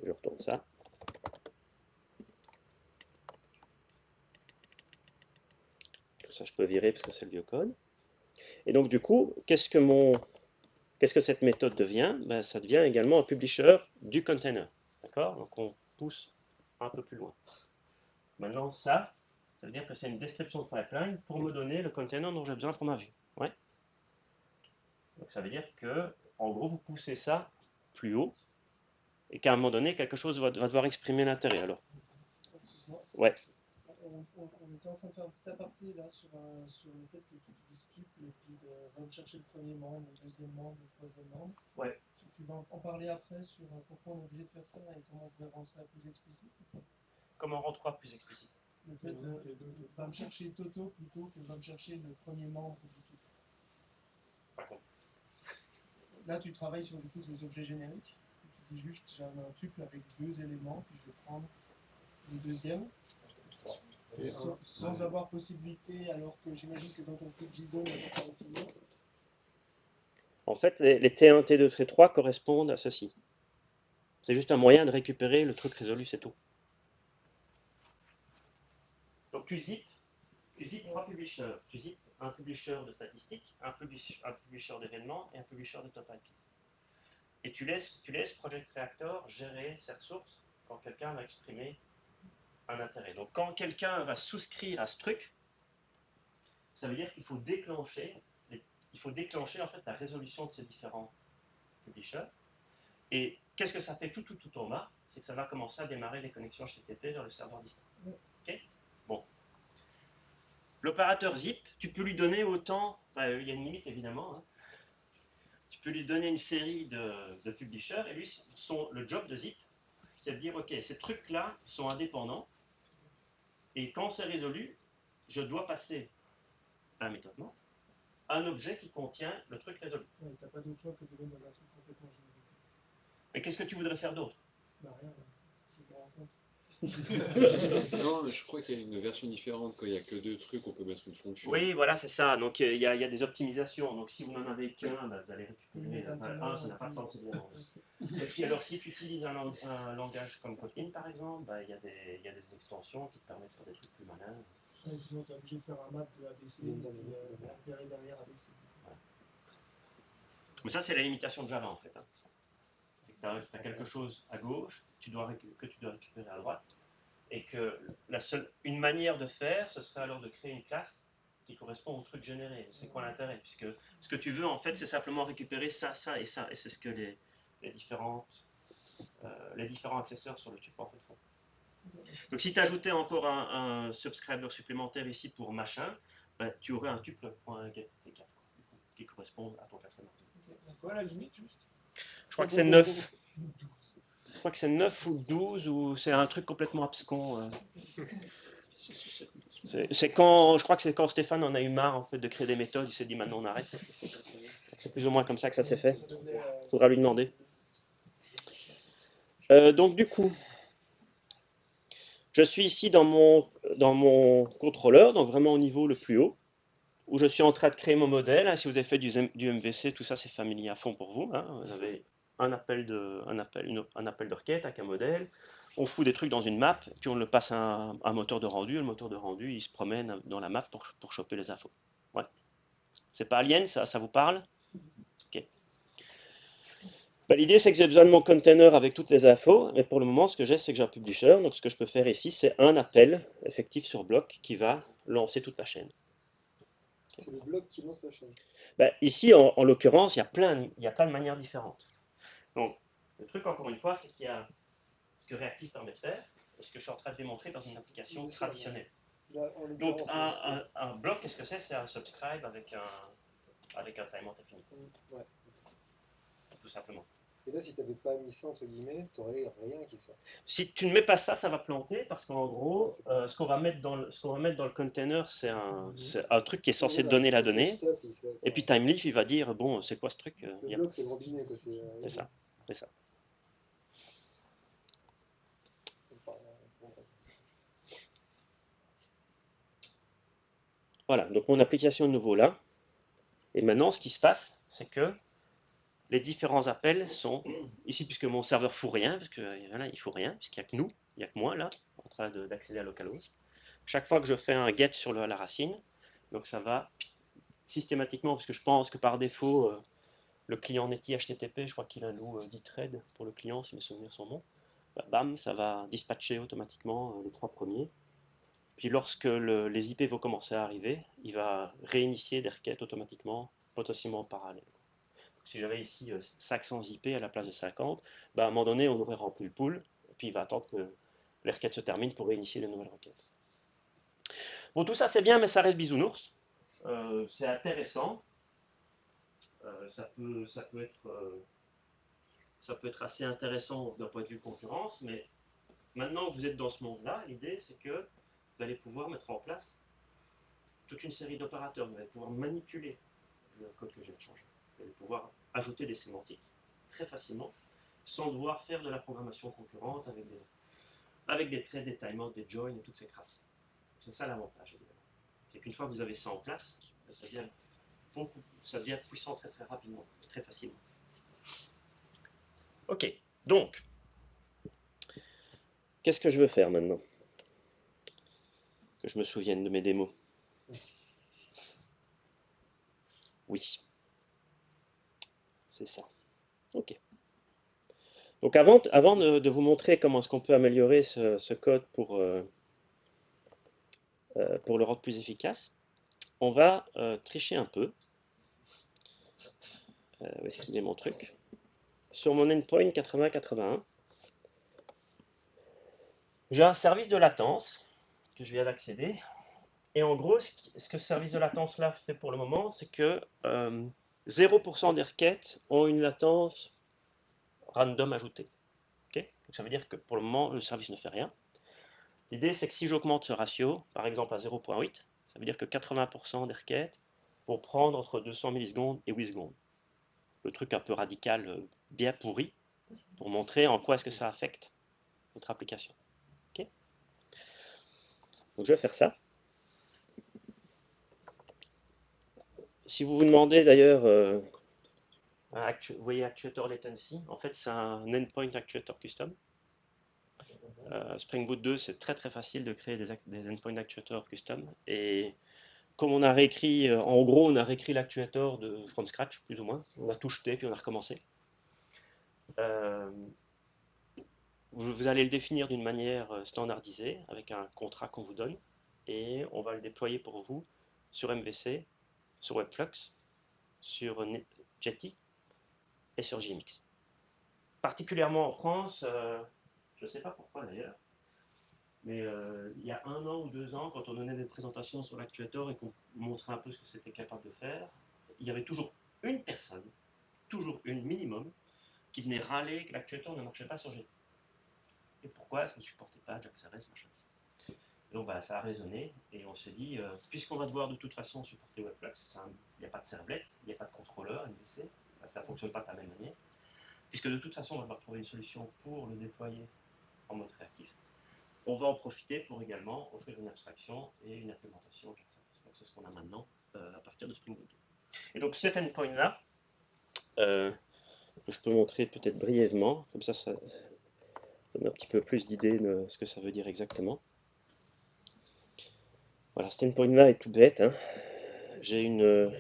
[SPEAKER 1] Et je retourne ça. Tout ça, je peux virer parce que c'est le vieux code. Et donc, du coup, qu'est-ce que cette méthode devient? Ben, ça devient également un publisher du container. D'accord? Donc, on pousse un peu plus loin. Maintenant, ça veut dire que c'est une description de pipeline pour me donner le container dont j'ai besoin pour ma vue. Ouais. Donc, ça veut dire que, en gros, vous poussez ça plus haut et qu'à un moment donné, quelque chose va devoir exprimer l'intérêt. Alors,
[SPEAKER 4] Excuse-moi.
[SPEAKER 1] ouais.
[SPEAKER 4] On était en train de faire un petit aparté là sur le fait que tu utilises tuple et puis va chercher le premier membre, le deuxième membre, le troisième membre.
[SPEAKER 1] Ouais.
[SPEAKER 4] Tu vas en parler après sur pourquoi on est obligé de faire ça et comment on pourrait rendre ça plus explicite.
[SPEAKER 1] Comment rendre quoi plus explicite?
[SPEAKER 4] Le fait va me chercher Toto plutôt que va me chercher le premier membre du tuple.
[SPEAKER 1] Par contre.
[SPEAKER 4] Là, tu travailles sur du coup des objets génériques. Tu dis juste j'ai un tuple avec 2 éléments, puis je vais prendre le deuxième. Sans avoir possibilité, alors que j'imagine que dans ton flux JSON, il y a pas possible.
[SPEAKER 1] En fait, les T1, T2, T3 correspondent à ceci. C'est juste un moyen de récupérer le truc résolu, c'est tout. Donc tu zip 3 publishers. Tu zip un publisher de statistiques, un publisher d'événements et un publisher de top IPs. Et tu laisses Project Reactor gérer ces ressources quand quelqu'un va exprimer un intérêt. Donc quand quelqu'un va souscrire à ce truc, ça veut dire qu'il faut déclencher en fait la résolution de ces différents publishers. Et qu'est-ce que ça fait tout en bas? C'est que ça va commencer à démarrer les connexions HTTP vers le serveur distant. Okay? Bon. L'opérateur zip, tu peux lui donner autant, il y a une limite évidemment, hein. Tu peux lui donner une série de publishers et lui, le job de zip, c'est de dire ok, ces trucs-là sont indépendants et quand c'est résolu, je dois passer à un méthodement un objet qui contient le truc résolu.
[SPEAKER 4] Ouais, t'as pas d'autre choix que de donner dans un truc complètement générique.
[SPEAKER 1] Mais qu'est-ce que tu voudrais faire d'autre?
[SPEAKER 4] Bah rien, je me rends compte.
[SPEAKER 2] Non, mais je crois qu'il y a une version différente. Quand il n'y a que 2 trucs, on peut mettre une fonction.
[SPEAKER 1] Oui, voilà, c'est ça. Donc il y a des optimisations. Donc si vous n'en avez qu'un, bah, vous allez récupérer un, ça n'a pas de sens évidemment. Et puis alors si tu utilises un langage comme Kotlin par exemple, bah, il y a des extensions qui te permettent de faire des trucs plus malins.
[SPEAKER 4] Ouais, sinon, tu es obligé de faire un map de ABC et puis récupérer derrière ABC.
[SPEAKER 1] Ouais. Mais ça, c'est la limitation de Java en fait. Hein. Tu as quelque chose à gauche que tu dois récupérer à droite. Et que une manière de faire, ce serait alors de créer une classe qui correspond au truc généré. C'est quoi l'intérêt? Puisque ce que tu veux, en fait, c'est simplement récupérer ça, ça et ça. Et c'est ce que les différents accesseurs sur le tuple en fait font. Donc si tu ajoutais encore un subscriber supplémentaire ici pour machin, bah, tu aurais un tuple.get qui correspond à ton quatrième argument.
[SPEAKER 3] C'est quoi la limite juste?
[SPEAKER 1] Je crois que c'est 9. Je crois que c'est 9 ou 12 ou c'est un truc complètement abscon. Je crois que c'est quand Stéphane en a eu marre en fait de créer des méthodes, il s'est dit maintenant on arrête. C'est plus ou moins comme ça que ça s'est fait. Il faudra lui demander. Donc du coup, je suis ici dans mon contrôleur, donc vraiment au niveau le plus haut, où je suis en train de créer mon modèle. Si vous avez fait du MVC, tout ça c'est familier à fond pour vous. Hein. Vous avez un appel de requête avec un modèle. On fout des trucs dans une map, puis on le passe à un moteur de rendu. Le moteur de rendu, il se promène dans la map pour choper les infos. Ouais. C'est pas Alien, ça vous parle? Ok. Bah, l'idée, c'est que j'ai besoin de mon container avec toutes les infos, mais pour le moment, ce que j'ai, c'est que j'ai un publisher. Donc, ce que je peux faire ici, c'est un appel effectif sur bloc qui va lancer toute la chaîne.
[SPEAKER 5] C'est le bloc qui lance la chaîne.
[SPEAKER 1] Bah, ici, en l'occurrence, il y a plein de manières différentes. Donc, le truc, encore une fois, c'est qu'il y a ce que Reactive permet de faire et ce que je suis en train de démontrer dans une application
[SPEAKER 5] Bien sûr,
[SPEAKER 1] traditionnelle.
[SPEAKER 5] Là, en
[SPEAKER 1] Donc,
[SPEAKER 5] l'occurrence,
[SPEAKER 1] un bloc, qu'est-ce que c'est? C'est un subscribe avec un timeout infini,
[SPEAKER 5] ouais.
[SPEAKER 1] tout simplement.
[SPEAKER 5] Et là, si tu n'avais pas mis ça, entre guillemets, tu n'aurais rien qui sort.
[SPEAKER 1] Si tu ne mets pas ça, ça va planter parce qu'en gros, ce qu'on va mettre dans le container, c'est un truc qui est censé
[SPEAKER 5] Voilà,
[SPEAKER 1] donner la
[SPEAKER 5] le
[SPEAKER 1] donnée.
[SPEAKER 5] stat, il sait,
[SPEAKER 1] Et puis Timeleaf, il va dire, bon, c'est quoi ce truc?
[SPEAKER 5] le
[SPEAKER 1] Y a-
[SPEAKER 5] bloc, c'est le robinet. Quoi,
[SPEAKER 1] C'est ça, c'est ça.
[SPEAKER 5] Enfin, bon,
[SPEAKER 1] Voilà, donc mon application est de nouveau là. Et maintenant, ce qui se passe, c'est que les différents appels sont ici, puisque mon serveur fout rien, parce que voilà, il faut rien, puisqu'il n'y a que nous, il n'y a que moi là, en train d'accéder à localhost. Chaque fois que je fais un get sur la racine, donc ça va systématiquement, parce que je pense que par défaut, le client Netty HTTP, je crois qu'il alloue 10 threads pour le client, si mes souvenirs sont bons. Bah, bam, ça va dispatcher automatiquement les 3 premiers. Puis lorsque les IP vont commencer à arriver, il va réinitier des requêtes automatiquement, potentiellement en parallèle. Donc, si j'avais ici 500 IP à la place de 50, bah, à un moment donné, on aurait rempli le pool, et puis il va attendre que les requêtes se terminent pour réinitier de nouvelles requêtes. Bon, tout ça c'est bien, mais ça reste bisounours. C'est intéressant. Ça peut être assez intéressant d'un point de vue concurrence, mais maintenant que vous êtes dans ce monde-là, l'idée c'est que vous allez pouvoir mettre en place toute une série d'opérateurs. Vous allez pouvoir manipuler le code que je viens de changer. Vous allez pouvoir ajouter des sémantiques très facilement, sans devoir faire de la programmation concurrente avec des traits, des timeouts, des joins et toutes ces crasses. C'est ça l'avantage, évidemment. C'est qu'une fois que vous avez ça en place, ça devient puissant très très rapidement, très facilement. Ok, donc, qu'est-ce que je veux faire maintenant? Que je me souvienne de mes démos. Oui, c'est ça. Ok. Donc avant de vous montrer comment est-ce qu'on peut améliorer ce code pour le rendre plus efficace, on va tricher un peu. Où est-ce qu'il est mon truc? Sur mon endpoint 8081, j'ai un service de latence que je viens d'accéder. Et en gros, ce que ce service de latence là fait pour le moment, c'est que 0% des requêtes ont une latence random ajoutée. Okay? Donc ça veut dire que pour le moment, le service ne fait rien. L'idée, c'est que si j'augmente ce ratio, par exemple à 0,8, ça veut dire que 80% des requêtes vont prendre entre 200 millisecondes et 8 secondes. Le truc un peu radical, bien pourri, pour montrer en quoi est-ce que ça affecte votre application. Okay? Donc je vais faire ça. Si vous vous demandez d'ailleurs, vous voyez Actuator Latency, en fait c'est un endpoint Actuator Custom. Spring Boot 2, c'est très très facile de créer des endpoint Actuator Custom. Et comme on a réécrit, en gros on a réécrit l'actuator from scratch, plus ou moins. On a tout jeté puis on a recommencé. Vous allez le définir d'une manière standardisée avec un contrat qu'on vous donne et on va le déployer pour vous sur MVC, sur Webflux, sur Jetty et sur JMX. Particulièrement en France, je ne sais pas pourquoi d'ailleurs, mais il y a 1 an ou 2 ans, quand on donnait des présentations sur l'actuator et qu'on montrait un peu ce que c'était capable de faire, il y avait toujours une personne, toujours une minimum, qui venait râler que l'actuator ne marchait pas sur Jetty. Et pourquoi est-ce qu'on ne supportait pas JaxRS, machin. Et donc bah, ça a résonné et on s'est dit, puisqu'on va devoir de toute façon supporter Webflux, il n'y a pas de servlet, il n'y a pas de contrôleur MVC, ça ne fonctionne pas de la même manière, puisque de toute façon on va devoir trouver une solution pour le déployer en mode réactif, on va en profiter pour également offrir une abstraction et une implémentation JaxRS. Donc c'est ce qu'on a maintenant à partir de Spring Boot 2. Et donc cet endpoint là, je peux montrer peut-être brièvement, comme ça donne un petit peu plus d'idées de ce que ça veut dire exactement. Voilà, cet endpoint-là est tout bête. Hein. J'ai une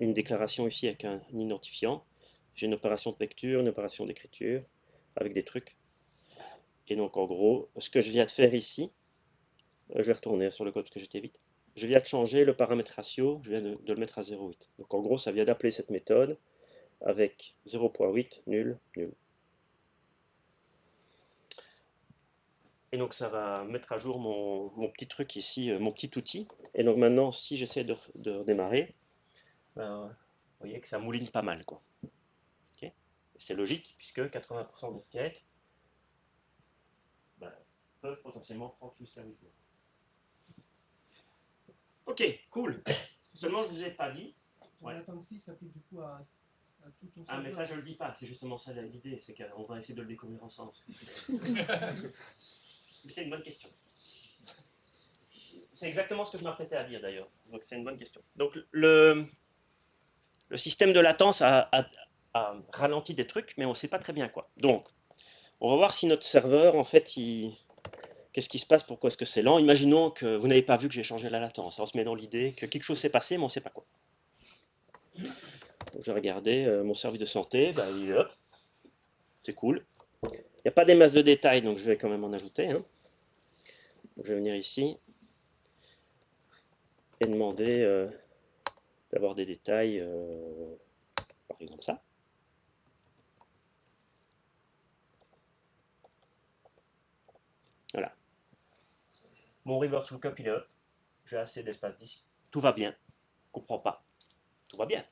[SPEAKER 1] déclaration ici avec un identifiant. j'ai une opération de lecture, une opération d'écriture, avec des trucs. Et donc en gros, ce que je viens de faire ici, je vais retourner sur le code que j'étais vite. Je viens de changer le paramètre ratio, je viens de le mettre à 0,8. Donc en gros, ça vient d'appeler cette méthode avec 0,8, nul, nul. Et donc ça va mettre à jour mon petit truc ici, mon petit outil. Et donc maintenant, si j'essaie de redémarrer, ben, vous voyez que ça mouline pas mal, quoi. Okay. C'est logique, puisque 80% des requêtes ben, peuvent potentiellement prendre jusqu'à 8 mois. Ok, cool. Seulement, je ne vous ai pas dit.
[SPEAKER 4] Ton latency s'applique du coup à tout ton
[SPEAKER 1] Ah,
[SPEAKER 4] serveur.
[SPEAKER 1] mais ça, je le dis pas. C'est justement ça l'idée. C'est qu'on va essayer de le découvrir ensemble. Mais c'est une bonne question. C'est exactement ce que je m'apprêtais à dire d'ailleurs. Donc, c'est une bonne question. Donc, le système de latence a ralenti des trucs, mais on ne sait pas très bien quoi. Donc, on va voir si notre serveur, en fait, qu'est-ce qui se passe, pourquoi est-ce que c'est lent. Imaginons que vous n'avez pas vu que j'ai changé la latence. On se met dans l'idée que quelque chose s'est passé, mais on ne sait pas quoi. Donc, je vais regarder mon service de santé, bah, il est là. C'est cool. Il n'y a pas des masses de détails, donc je vais quand même en ajouter. Hein. Donc, je vais venir ici et demander d'avoir des détails, par exemple ça. Voilà. Mon reverse lookup, il est up. J'ai assez d'espace disque. Tout va bien. Je ne comprends pas. Tout va bien.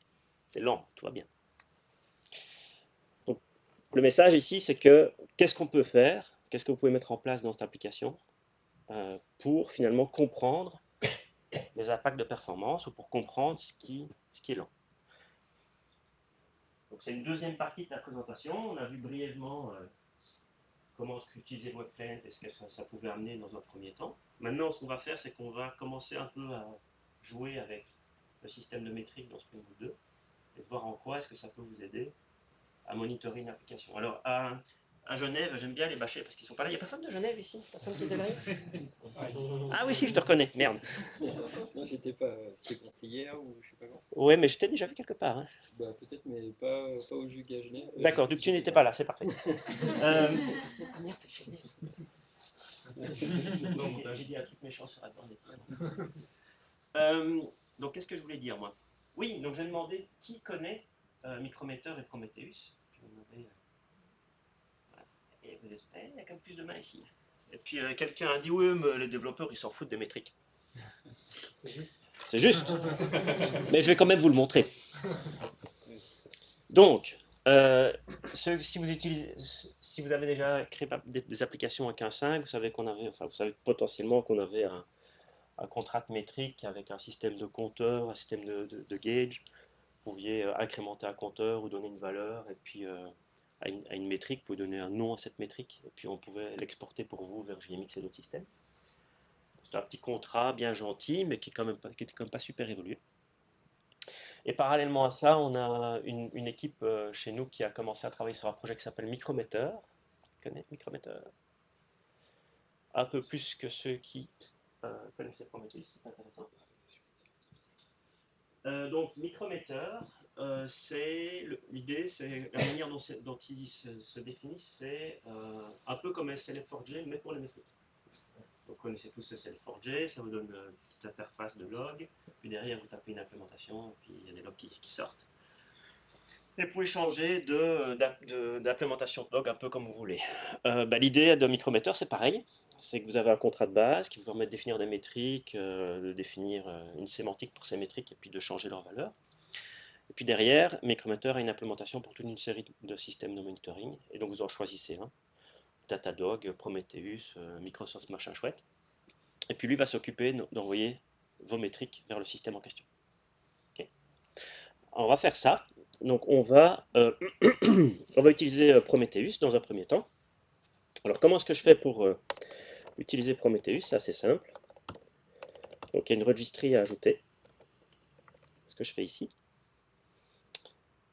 [SPEAKER 1] C'est lent, tout va bien. Donc, le message ici, c'est que qu'est-ce qu'on peut faire, qu'est-ce que vous pouvez mettre en place dans cette application pour finalement comprendre les impacts de performance ou pour comprendre ce qui est lent. Donc, c'est une deuxième partie de la présentation. On a vu brièvement comment utiliser le web client et ce que ça pouvait amener dans un premier temps. Maintenant, ce qu'on va faire, c'est qu'on va commencer un peu à jouer avec le système de métrique dans Spring Boot 2 et voir en quoi est-ce que ça peut vous aider à monitorer une application. Alors, à Genève, j'aime bien les bâcher parce qu'ils sont pas là. Il n'y a personne de Genève ici? Personne qui est de là? Ah oui, si, je te reconnais. Merde.
[SPEAKER 6] Non, j'étais pas. C'était conseiller là ou je sais pas quand.
[SPEAKER 1] Ouais, mais je t'ai déjà vu quelque part. Hein.
[SPEAKER 6] Bah peut-être, mais pas au jus à Genève.
[SPEAKER 1] D'accord, donc tu n'étais pas là, c'est parfait. Merde, c'est chez Non, j'ai dit un truc méchant sur la bande. Donc, qu'est-ce que je voulais dire, moi? Oui, donc j'ai demandé qui connaît Micrometer et Prometheus. Puis on avait, voilà. Et vous êtes, il y a quand même plus de mains ici. Et puis quelqu'un a dit oui, mais les développeurs ils s'en foutent des métriques.
[SPEAKER 3] C'est juste.
[SPEAKER 1] C'est juste. Mais je vais quand même vous le montrer. Donc, si vous avez déjà créé des applications à 15.5, vous savez qu'on avait, enfin, vous savez potentiellement qu'on avait un contrat métrique avec un système de compteur, un système de gauge. Vous pouviez incrémenter un compteur ou donner une valeur, et puis à une métrique, vous pouvez donner un nom à cette métrique, et puis on pouvait l'exporter pour vous vers JMX et d'autres systèmes. C'est un petit contrat bien gentil, mais qui était quand même pas super évolué. Et parallèlement à ça, on a une équipe chez nous qui a commencé à travailler sur un projet qui s'appelle Micrometer. Tu connais Micrometer? Un peu plus que ceux qui connaissaient Prometheus, c'est intéressant. Donc Micrometer, l'idée, c'est la manière dont ils se définissent, c'est un peu comme SLF4j, mais pour les métriques. Donc, vous connaissez tous SLF4j, ça vous donne une petite interface de log, puis derrière vous tapez une implémentation, et puis il y a des logs qui sortent. Et vous pouvez changer d'implémentation de log un peu comme vous voulez. L'idée de Micrometer, c'est pareil, c'est que vous avez un contrat de base qui vous permet de définir des métriques, de définir une sémantique pour ces métriques, et puis de changer leur valeur. Et puis derrière, Micrometer a une implémentation pour toute une série de systèmes de monitoring, et donc vous en choisissez un. Datadog, Prometheus, Microsoft machin chouette. Et puis lui va s'occuper d'envoyer vos métriques vers le système en question. Okay. Alors on va faire ça. Donc on va utiliser Prometheus dans un premier temps. Alors comment est-ce que je fais pour utiliser Prometheus? C'est assez simple. Donc il y a une registry à ajouter. Ce que je fais ici.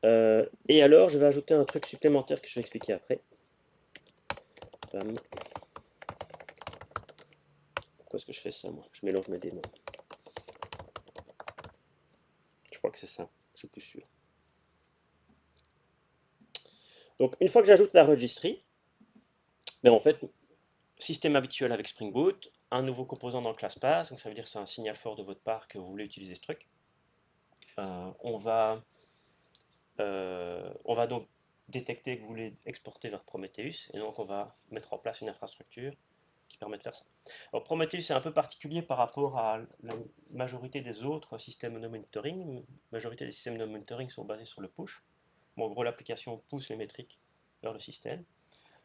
[SPEAKER 1] Et alors je vais ajouter un truc supplémentaire que je vais expliquer après. Bam. Pourquoi est-ce que je fais ça, moi? Je mélange mes démons. Je crois que c'est ça, je suis plus sûr. Donc une fois que j'ajoute la registry, ben en fait, système habituel avec Spring Boot, un nouveau composant dans le class pass, donc ça veut dire que c'est un signal fort de votre part que vous voulez utiliser ce truc. On va donc détecter que vous voulez exporter vers Prometheus, et donc on va mettre en place une infrastructure qui permet de faire ça. Alors Prometheus est un peu particulier par rapport à la majorité des autres systèmes de monitoring. La majorité des systèmes de monitoring sont basés sur le push. Bon, en gros, l'application pousse les métriques vers le système.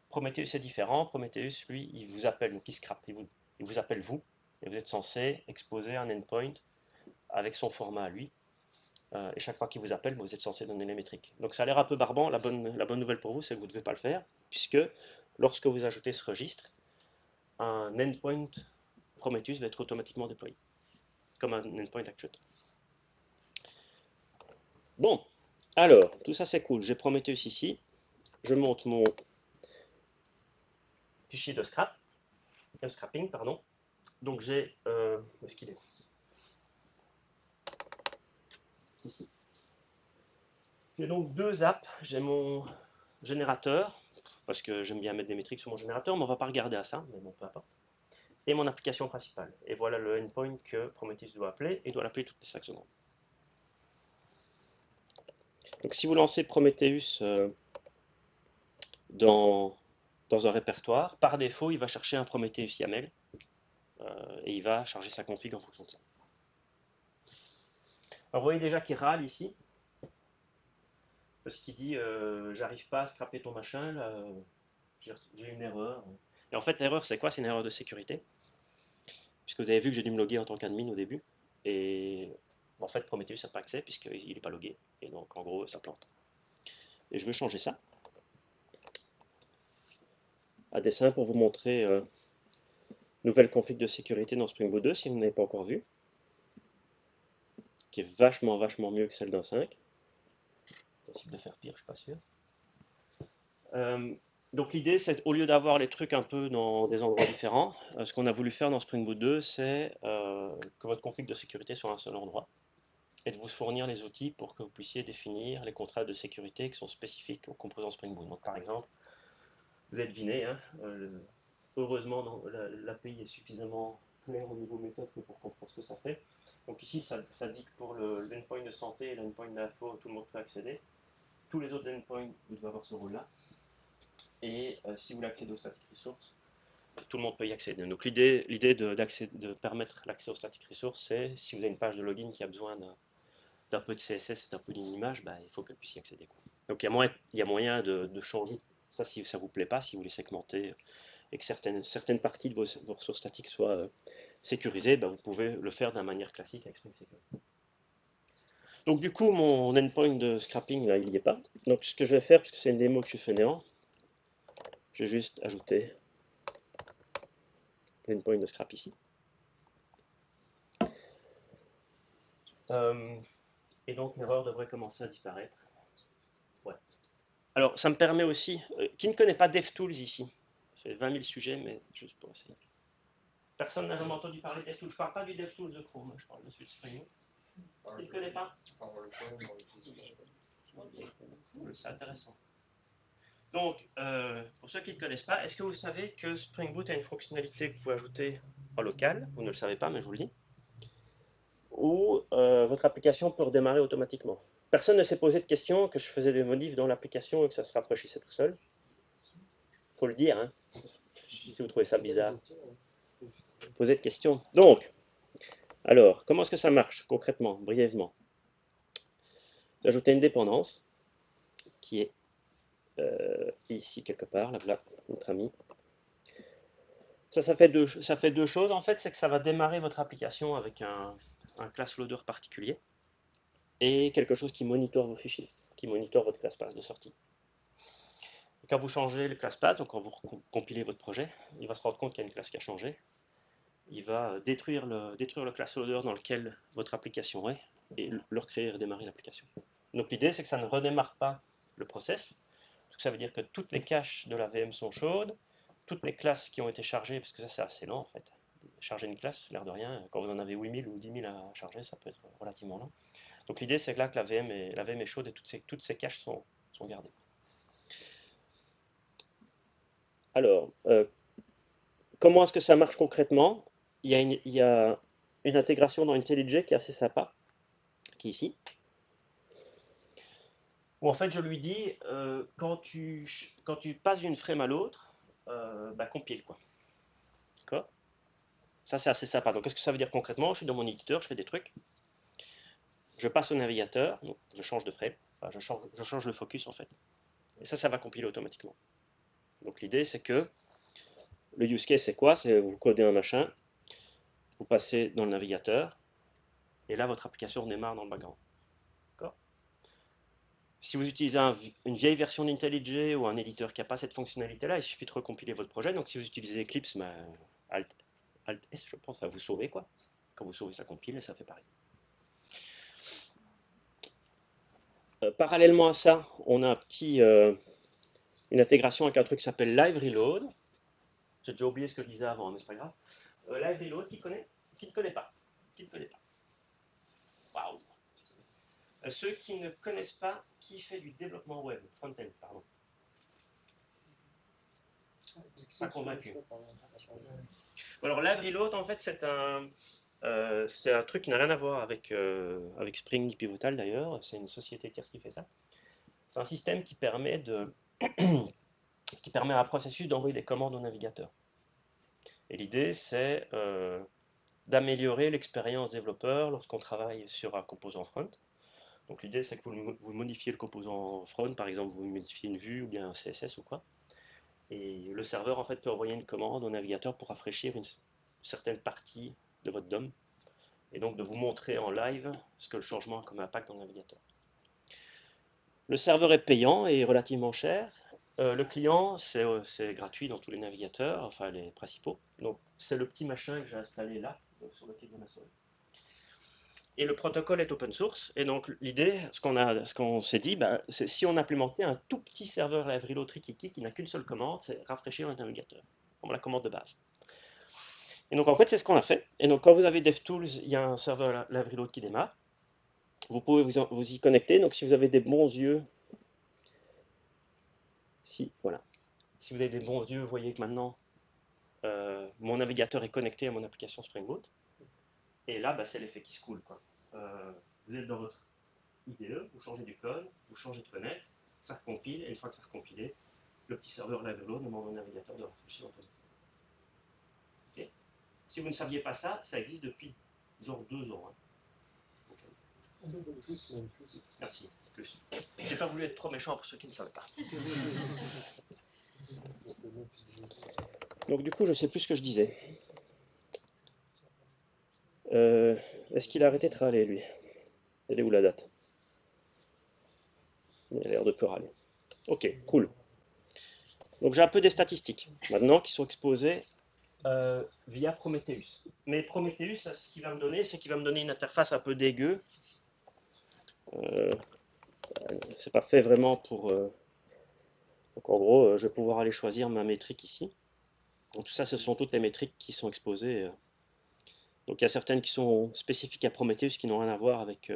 [SPEAKER 1] Prometheus est différent. Prometheus, lui, il vous appelle, donc il scrape, il vous appelle vous, et vous êtes censé exposer un endpoint avec son format à lui. Et chaque fois qu'il vous appelle, vous êtes censé donner les métriques. Donc ça a l'air un peu barbant. La bonne nouvelle pour vous, c'est que vous ne devez pas le faire, puisque lorsque vous ajoutez ce registre, un endpoint Prometheus va être automatiquement déployé, comme un endpoint actuator. Bon, alors, tout ça c'est cool. J'ai Prometheus ici. Je monte mon fichier de scrapping, pardon. Donc j'ai, où est-ce qu'il est? Ici. J'ai donc deux apps. J'ai mon générateur, parce que j'aime bien mettre des métriques sur mon générateur, mais on ne va pas regarder à ça, mais bon, peu importe. Et mon application principale. Et voilà le endpoint que Prometheus doit appeler, et doit l'appeler toutes les 5 secondes. Donc si vous lancez Prometheus dans un répertoire, par défaut, il va chercher un Prometheus YAML, et il va charger sa config en fonction de ça. Alors vous voyez déjà qu'il râle ici, parce qu'il dit j'arrive pas à scraper ton machin, là, j'ai une erreur. Et en fait, l'erreur, c'est quoi? C'est une erreur de sécurité. Puisque vous avez vu que j'ai dû me loguer en tant qu'admin au début. Et en fait, Prometheus n'a pas accès puisqu'il n'est pas logué. Et donc, en gros, ça plante. Et je veux changer ça. À dessein pour vous montrer nouvelle config de sécurité dans Spring Boot 2 si vous n'avez pas encore vu. Qui est vachement mieux que celle d'un 5. Possible de faire pire, je suis pas sûr. Donc l'idée, c'est au lieu d'avoir les trucs un peu dans des endroits différents, ce qu'on a voulu faire dans Spring Boot 2, c'est que votre config de sécurité soit à un seul endroit et de vous fournir les outils pour que vous puissiez définir les contrats de sécurité qui sont spécifiques aux composants Spring Boot. Donc par exemple, vous êtes deviné, hein, heureusement l'API est suffisamment claire au niveau méthode que pour comprendre ce que ça fait. Donc ici, ça dit que pour l'endpoint de santé et l'endpoint d'info, tout le monde peut accéder. Tous les autres endpoints, vous devez avoir ce rôle-là. Et si vous voulez accéder aux static resources, tout le monde peut y accéder. Donc l'idée de permettre l'accès aux static resources, c'est si vous avez une page de login qui a besoin d'un peu de CSS et d'un peu d'une image, bah, il faut qu'elle puisse y accéder. Donc il y a moyen de changer ça si ça ne vous plaît pas, si vous voulez segmenter et que certaines parties de vos ressources statiques soient sécurisées, bah, vous pouvez le faire d'une manière classique avec Spring Security. Donc du coup, mon endpoint de scrapping, là, il n'y est pas. Donc ce que je vais faire, parce que c'est une démo que je fais néant, je vais juste ajouter l'endpoint de scrap ici. Et donc l'erreur devrait commencer à disparaître. Ouais. Alors ça me permet aussi, qui ne connaît pas DevTools ici? Ça fait 20 000 sujets, mais juste pour essayer. Personne n'a jamais entendu parler de DevTools. Je ne parle pas du DevTools de Chrome, je parle de celui de Spring Boot. Qui ne connaît pas? Okay. Cool, c'est intéressant. Donc, pour ceux qui ne connaissent pas, est-ce que vous savez que Spring Boot a une fonctionnalité que vous pouvez ajouter en local? Vous ne le savez pas, mais je vous le dis. Où votre application peut redémarrer automatiquement. Personne ne s'est posé de question que je faisais des modifs dans l'application et que ça se rafraîchissait tout seul. Faut le dire, hein. Si vous trouvez ça bizarre. Posez de questions. Donc, alors, comment est-ce que ça marche concrètement, brièvement? J'ai ajouté une dépendance qui est ici quelque part, là, voilà, notre ami. Ça fait deux choses en fait, c'est que ça va démarrer votre application avec un class loader particulier et quelque chose qui monitore vos fichiers, qui monitore votre class path de sortie. Et quand vous changez le class path, donc quand vous compilez votre projet, il va se rendre compte qu'il y a une classe qui a changé. Il va détruire le class loader dans lequel votre application est et le recréer et redémarrer l'application. Donc l'idée c'est que ça ne redémarre pas le process. Donc, ça veut dire que toutes les caches de la VM sont chaudes, toutes les classes qui ont été chargées, parce que ça c'est assez lent en fait. Charger une classe, l'air de rien, quand vous en avez 8000 ou 10 000 à charger, ça peut être relativement lent. Donc l'idée c'est que là que la VM est chaude et toutes ces caches sont gardées. Alors, comment est-ce que ça marche concrètement? Il y a une intégration dans IntelliJ qui est assez sympa, qui est ici. Où en fait je lui dis, quand tu passes d'une frame à l'autre, bah, compile quoi. D'accord? Ça c'est assez sympa. Donc qu'est-ce que ça veut dire concrètement? Je suis dans mon éditeur, je fais des trucs. Je passe au navigateur, donc je change de frame, enfin, je change le focus en fait. Et ça va compiler automatiquement. Donc l'idée c'est que le use case c'est quoi? C'est vous codez un machin, vous passez dans le navigateur, et là votre application redémarre dans le background. D'accord? Si vous utilisez une vieille version d'IntelliJ ou un éditeur qui n'a pas cette fonctionnalité-là, il suffit de recompiler votre projet. Donc si vous utilisez Eclipse, bah, Alt S, je pense, enfin, vous sauvez quoi. Quand vous sauvez, ça compile et ça fait pareil. Parallèlement à ça, on a une intégration avec un truc qui s'appelle Live Reload. J'ai déjà oublié ce que je disais avant, mais c'est pas grave. Live Reload, qui connaît? Qui ne connaît pas? Qui ne connaît pas? Waouh! Ceux qui ne connaissent pas, qui fait du développement web, front-end, pardon. Pas convaincu. Alors Live Reload, en fait, c'est un truc qui n'a rien à voir avec Spring ni Pivotal d'ailleurs. C'est une société tierce qui fait ça. C'est un système qui permet qui permet à un processus d'envoyer des commandes au navigateur. Et l'idée, c'est d'améliorer l'expérience développeur lorsqu'on travaille sur un composant front. Donc l'idée, c'est que vous modifiez le composant front, par exemple, vous modifiez une vue ou bien un CSS ou quoi. Et le serveur, en fait, peut envoyer une commande au navigateur pour rafraîchir une certaine partie de votre DOM. Et donc de vous montrer en live ce que le changement a comme impact dans le navigateur. Le serveur est payant et relativement cher. Le client, c'est gratuit dans tous les navigateurs, enfin les principaux. Donc c'est le petit machin que j'ai installé là, sur lequel on a sauvé. Et le protocole est open source. Et donc l'idée, ce qu'on s'est dit, bah, c'est si on implémentait un tout petit serveur Live Reload Trikiki qui n'a qu'une seule commande, c'est rafraîchir le navigateur, comme la commande de base. Et donc en fait, c'est ce qu'on a fait. Et donc quand vous avez DevTools, il y a un serveur Live Reload qui démarre. Vous pouvez vous y connecter. Donc si vous avez des bons yeux, voilà. Si vous avez des bons yeux, vous voyez que maintenant mon navigateur est connecté à mon application Spring Boot. Et là, bah, c'est l'effet qui se coule, quoi. Vous êtes dans votre IDE, vous changez du code, vous changez de fenêtre, ça se compile, et une fois que ça se compilé, le petit serveur Live Reload demande au navigateur de rafraîchir votre zone. Okay. Si vous ne saviez pas ça, ça existe depuis genre 2 ans. Hein. Merci. Plus. J'ai pas voulu être trop méchant pour ceux qui ne savaient pas. Donc du coup, je sais plus ce que je disais. Est-ce qu'il a arrêté de râler, lui? Elle est où la date? Il a l'air de peu râler. Ok, cool. Donc j'ai un peu des statistiques maintenant qui sont exposées via Prometheus. Mais Prometheus, ce qu'il va me donner, c'est qu'il va me donner une interface un peu dégueu. C'est pas fait vraiment pour... Donc en gros, je vais pouvoir aller choisir ma métrique ici. Donc tout ça, ce sont toutes les métriques qui sont exposées. Donc il y a certaines qui sont spécifiques à Prometheus qui n'ont rien à voir avec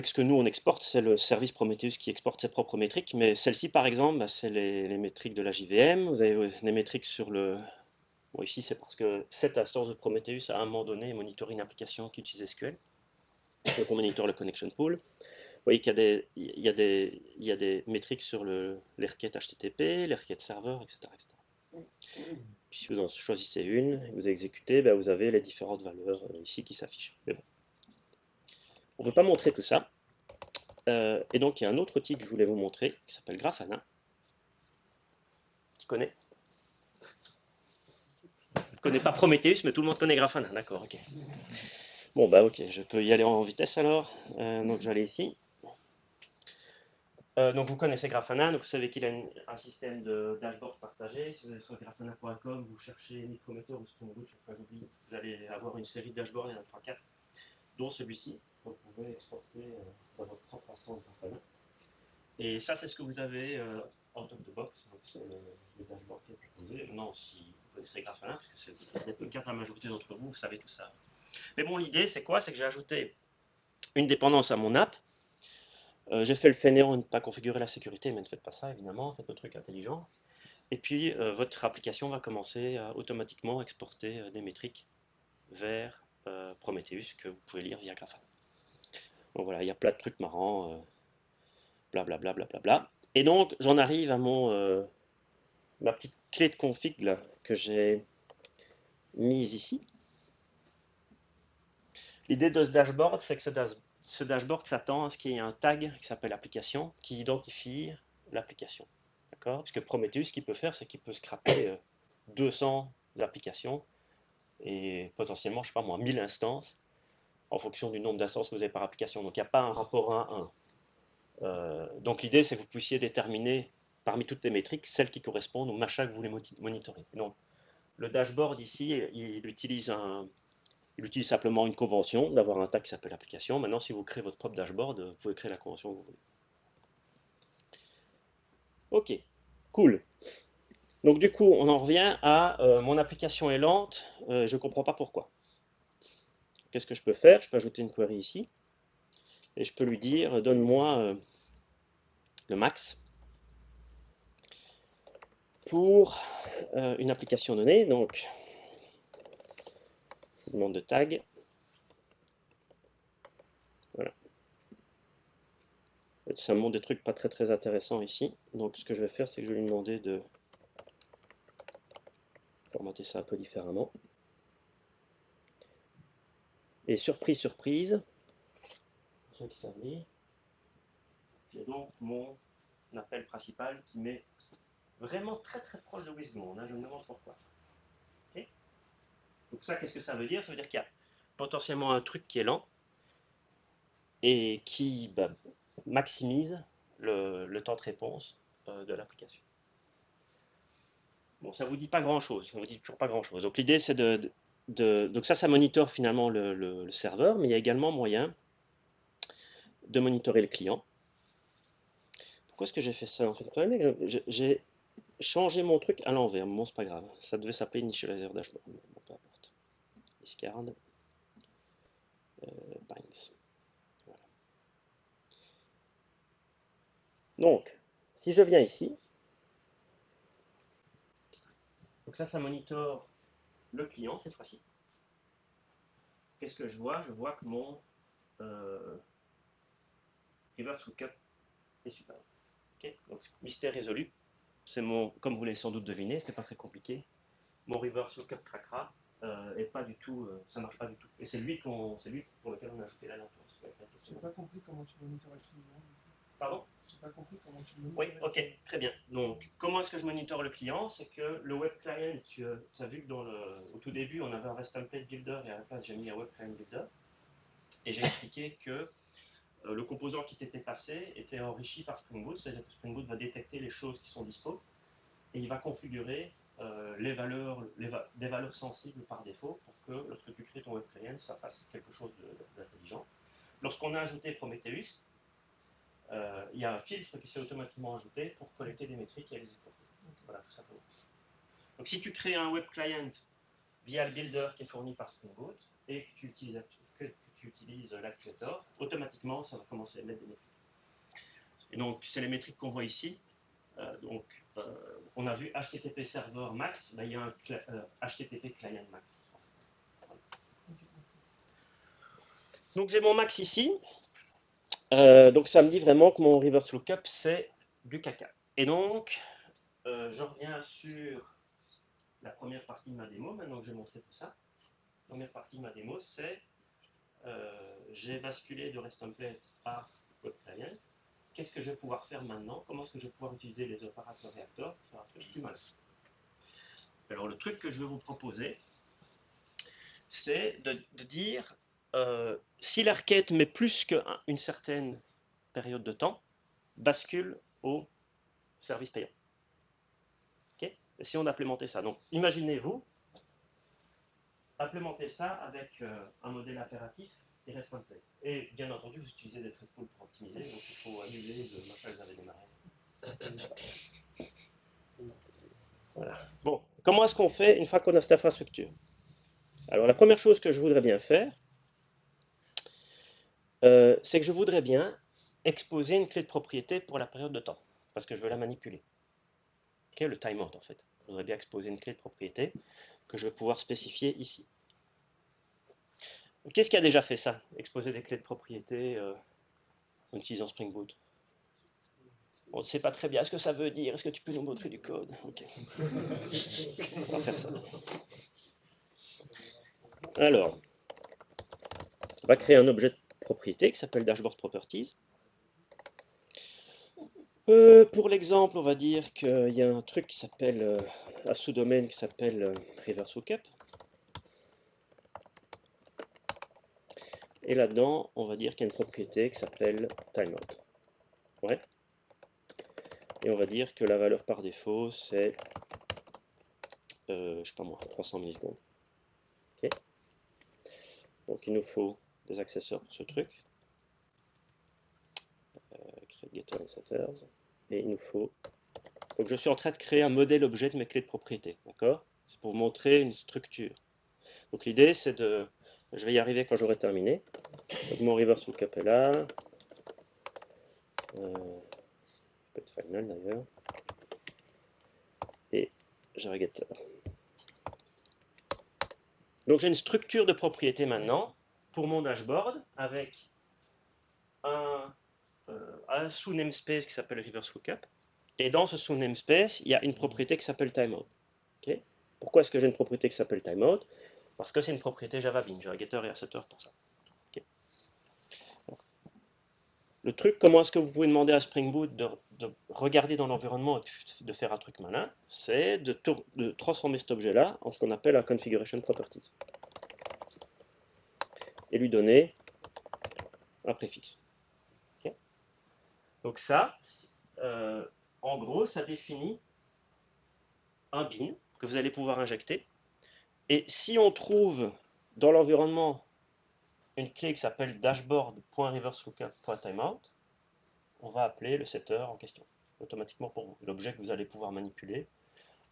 [SPEAKER 1] ce que nous on exporte. C'est le service Prometheus qui exporte ses propres métriques. Mais celle-ci, par exemple, bah, c'est les métriques de la JVM. Vous avez des métriques sur le... Bon, ici, c'est parce que cette instance de Prometheus, à un moment donné, monitore une application qui utilise SQL. Donc on monitore le connection pool. Vous voyez qu'il y a des métriques sur les requêtes HTTP, les requêtes serveurs, etc., etc. Puis si vous en choisissez une, vous exécutez, ben vous avez les différentes valeurs ici qui s'affichent. Mais bon. On ne peut pas montrer tout ça. Et donc il y a un autre outil que je voulais vous montrer, qui s'appelle Grafana. Qui connaît? Je ne connais pas Prometheus, mais tout le monde connaît Grafana, d'accord, ok. Bon, bah ok, je peux y aller en vitesse alors. Donc j'allais ici. Donc vous connaissez Grafana, donc vous savez qu'il a un système de dashboard partagé. Si vous allez sur grafana.com, vous cherchez Micrometer ou Spring Boot, j'oublie, vous allez avoir une série de dashboards, il y en a 3-4, dont celui-ci. Donc vous pouvez exporter dans votre propre instance Grafana. Et ça, c'est ce que vous avez out of the box, donc c'est le dashboard qui est proposé. Maintenant, si vous connaissez Grafana, parce que c'est le cas de la majorité d'entre vous, vous savez tout ça. Mais bon, l'idée, c'est quoi? C'est que j'ai ajouté une dépendance à mon app. J'ai fait le fainéant de ne pas configurer la sécurité, mais ne faites pas ça, évidemment, faites le truc intelligent. Et puis, votre application va commencer à automatiquement exporter des métriques vers Prometheus que vous pouvez lire via Grafana. Donc voilà, il y a plein de trucs marrants, blablabla. Bla. Et donc, j'en arrive à ma petite clé de config là, que j'ai mise ici. L'idée de ce dashboard, c'est que ce dashboard s'attend à ce qu'il y ait un tag qui s'appelle application qui identifie l'application. D'accord? Parce que Prometheus, ce qu'il peut faire, c'est qu'il peut scraper 200 applications et potentiellement, je sais pas moi, 1000 instances en fonction du nombre d'instances que vous avez par application. Donc il n'y a pas un rapport 1 à 1. Donc l'idée, c'est que vous puissiez déterminer parmi toutes les métriques celles qui correspondent au machin que vous voulez monitorer. Donc le dashboard ici, il utilise simplement une convention d'avoir un tag qui s'appelle application. Maintenant, si vous créez votre propre dashboard, vous pouvez créer la convention que vous voulez. Ok, cool. Donc du coup, on en revient à mon application est lente, je ne comprends pas pourquoi. Qu'est-ce que je peux faire? Je peux ajouter une query ici, et je peux lui dire, donne-moi le max pour une application donnée. Donc, je demande de tag. Voilà. Ça me montre des trucs pas très intéressants ici. Donc, ce que je vais faire, c'est que je vais lui demander de formater ça un peu différemment. Et surprise, pour ceux qui savent lire, j'ai donc mon appel principal qui m'est vraiment très proche de Wisdom. Je me demande pourquoi. Okay. Donc ça, qu'est-ce que ça veut dire? Ça veut dire qu'il y a potentiellement un truc qui est lent et qui maximise le temps de réponse de l'application. Bon, ça ne vous dit pas grand-chose, ça vous dit toujours pas grand-chose. Donc l'idée, c'est donc ça monitore finalement le serveur, mais il y a également moyen de monitorer le client. Pourquoi est-ce que j'ai fait ça en fait? Le problème est que j'ai changé mon truc à l'envers. Bon, c'est pas grave. Ça devait s'appeler Initializer Dashboard. Bon, peu importe. Discard. Binds. Voilà. Donc, si je viens ici, donc ça monitore le client cette fois-ci. Qu'est-ce que je vois? Je vois que mon reverse lookup est super. Okay. Donc, mystère résolu. C'est comme vous l'avez sans doute deviné, c'était pas très compliqué. Mon reverse lookup craquera et pas du tout, ça marche pas du tout. Et c'est lui pour lequel on a ajouté la lenteur.
[SPEAKER 4] J'ai pas compris comment tu monitores le client.
[SPEAKER 1] Pardon?
[SPEAKER 4] J'ai pas compris comment tu monitores.
[SPEAKER 1] Oui, ok, très bien. Donc, comment est-ce que je monitore le client? C'est que le web client, tu as vu que au tout début, on avait un REST template builder et à la place, j'ai mis un web client builder. Et j'ai expliqué que le composant qui t'était passé était enrichi par Spring Boot, c'est-à-dire que Spring Boot va détecter les choses qui sont dispo et il va configurer des valeurs sensibles par défaut pour que lorsque tu crées ton web client, ça fasse quelque chose d'intelligent. Lorsqu'on a ajouté Prometheus, il y a un filtre qui s'est automatiquement ajouté pour collecter des métriques et les exporter. Voilà, tout simplement. Donc si tu crées un web client via le builder qui est fourni par Spring Boot et que tu utilises l'actuator, automatiquement ça va commencer à mettre des métriques. Et donc c'est les métriques qu'on voit ici. On a vu HTTP server max, il y a un HTTP client max. Voilà. Donc j'ai mon max ici. Donc ça me dit vraiment que mon reverse lookup c'est du caca. Et donc je reviens sur la première partie de ma démo, maintenant que j'ai montré tout ça. La première partie de ma démo c'est j'ai basculé de REST template à web client. Qu'est-ce que je vais pouvoir faire maintenant? Comment est-ce que je vais pouvoir utiliser les opérateurs réacteurs pour faire un truc plus malin? Alors le truc que je vais vous proposer c'est de dire si la requête met plus qu'une certaine période de temps, bascule au service payant. Okay. Essayons d'implémenter ça. Donc, imaginez-vous implémenter ça avec un modèle impératif et REST template. Et bien entendu, vous utilisez des thread pools pour optimiser, donc il faut annuler le machin que vous avez démarré. Voilà. Bon, comment est-ce qu'on fait une fois qu'on a cette infrastructure? Alors, la première chose que je voudrais bien faire, c'est que je voudrais bien exposer une clé de propriété pour la période de temps, parce que je veux la manipuler. Ok, le timeout en fait. Je voudrais bien exposer une clé de propriété que je vais pouvoir spécifier ici. Qu'est-ce qui a déjà fait ça? Exposer des clés de propriété en utilisant Spring Boot. On ne sait pas très bien ce que ça veut dire. Est-ce que tu peux nous montrer du code? Ok. On va faire ça. Alors, on va créer un objet de propriété qui s'appelle dashboard properties. Pour l'exemple, on va dire qu'il y a un truc qui s'appelle, un sous-domaine qui s'appelle reverse lookup. Et là-dedans, on va dire qu'il y a une propriété qui s'appelle timeout. Ouais. Et on va dire que la valeur par défaut, c'est, je sais pas moi, 300 millisecondes. Okay. Donc il nous faut des accesseurs pour ce truc. Create getter and setters. Et il nous faut... Donc je suis en train de créer un modèle objet de mes clés de propriété. D'accord? C'est pour vous montrer une structure. Donc l'idée, c'est de... Je vais y arriver quand j'aurai terminé. Donc mon reverse lookup est là. Peut être final d'ailleurs. Et j'ai getter. Donc j'ai une structure de propriété maintenant pour mon dashboard avec un sous-namespace qui s'appelle reverse lookup. Et dans ce sous-namespace, il y a une propriété qui s'appelle timeout. Okay. Pourquoi est-ce que j'ai une propriété qui s'appelle timeout? Parce que c'est une propriété Java Bean. J'ai un getter et un setter pour ça. Okay. Le truc, comment est-ce que vous pouvez demander à Spring Boot de regarder dans l'environnement et de faire un truc malin, c'est de transformer cet objet-là en ce qu'on appelle un configuration properties. Et lui donner un préfixe. Okay. Donc ça, en gros, ça définit un bin que vous allez pouvoir injecter. Et si on trouve dans l'environnement une clé qui s'appelle dashboard.reverseLookup.timeout, on va appeler le setter en question, automatiquement pour vous. L'objet que vous allez pouvoir manipuler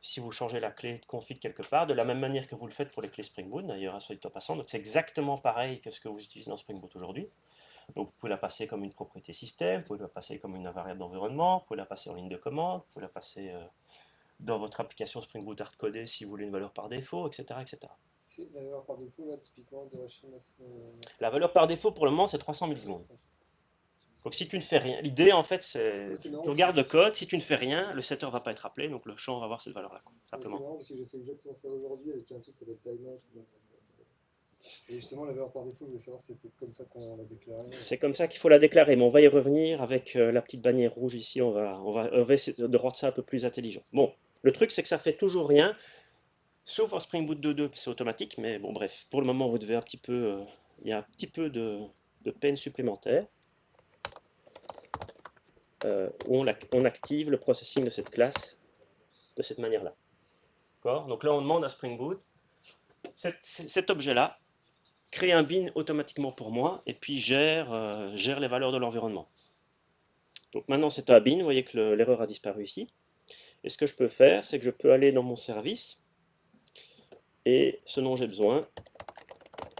[SPEAKER 1] si vous changez la clé de config quelque part, de la même manière que vous le faites pour les clés Spring Boot, d'ailleurs, soit dit en passant. Donc c'est exactement pareil que ce que vous utilisez dans Spring Boot aujourd'hui. Donc vous pouvez la passer comme une propriété système, vous pouvez la passer comme une variable d'environnement, vous pouvez la passer en ligne de commande, vous pouvez la passer dans votre application Spring Boot hardcodée si vous voulez une valeur par défaut, etc. etc.
[SPEAKER 5] C'est la valeur par défaut, là, typiquement, de HTML.
[SPEAKER 1] La valeur par défaut pour le moment c'est 300 millisecondes. Donc si tu ne fais rien, l'idée en fait c'est,
[SPEAKER 5] Ouais,
[SPEAKER 1] tu
[SPEAKER 5] marrant,
[SPEAKER 1] regardes le code, si tu ne fais rien, le setter ne va pas être appelé, donc le champ va avoir cette valeur-là,
[SPEAKER 5] c'est
[SPEAKER 1] simplement.
[SPEAKER 5] marrant parce que j'ai fait exactement ça aujourd'hui avec un truc qui s'appelle timeout. Et justement, la valeur par défaut, je voulais savoir si c'était comme ça qu'on l'a déclaré.
[SPEAKER 1] C'est comme ça qu'il faut la déclarer, mais on va y revenir avec la petite bannière rouge ici, on va essayer de rendre ça un peu plus intelligent. Bon, le truc c'est que ça fait toujours rien, sauf en Spring Boot 2.2, c'est automatique, mais bon bref, pour le moment vous devez un petit peu, il y a un petit peu de peine supplémentaire, où on active le processing de cette classe de cette manière-là. Donc là on demande à Spring Boot, cet objet-là, crée un bin automatiquement pour moi, et puis gère les valeurs de l'environnement. Donc maintenant c'est un bin, vous voyez que l'erreur a disparu ici. Et ce que je peux faire, c'est que je peux aller dans mon service, et ce dont j'ai besoin,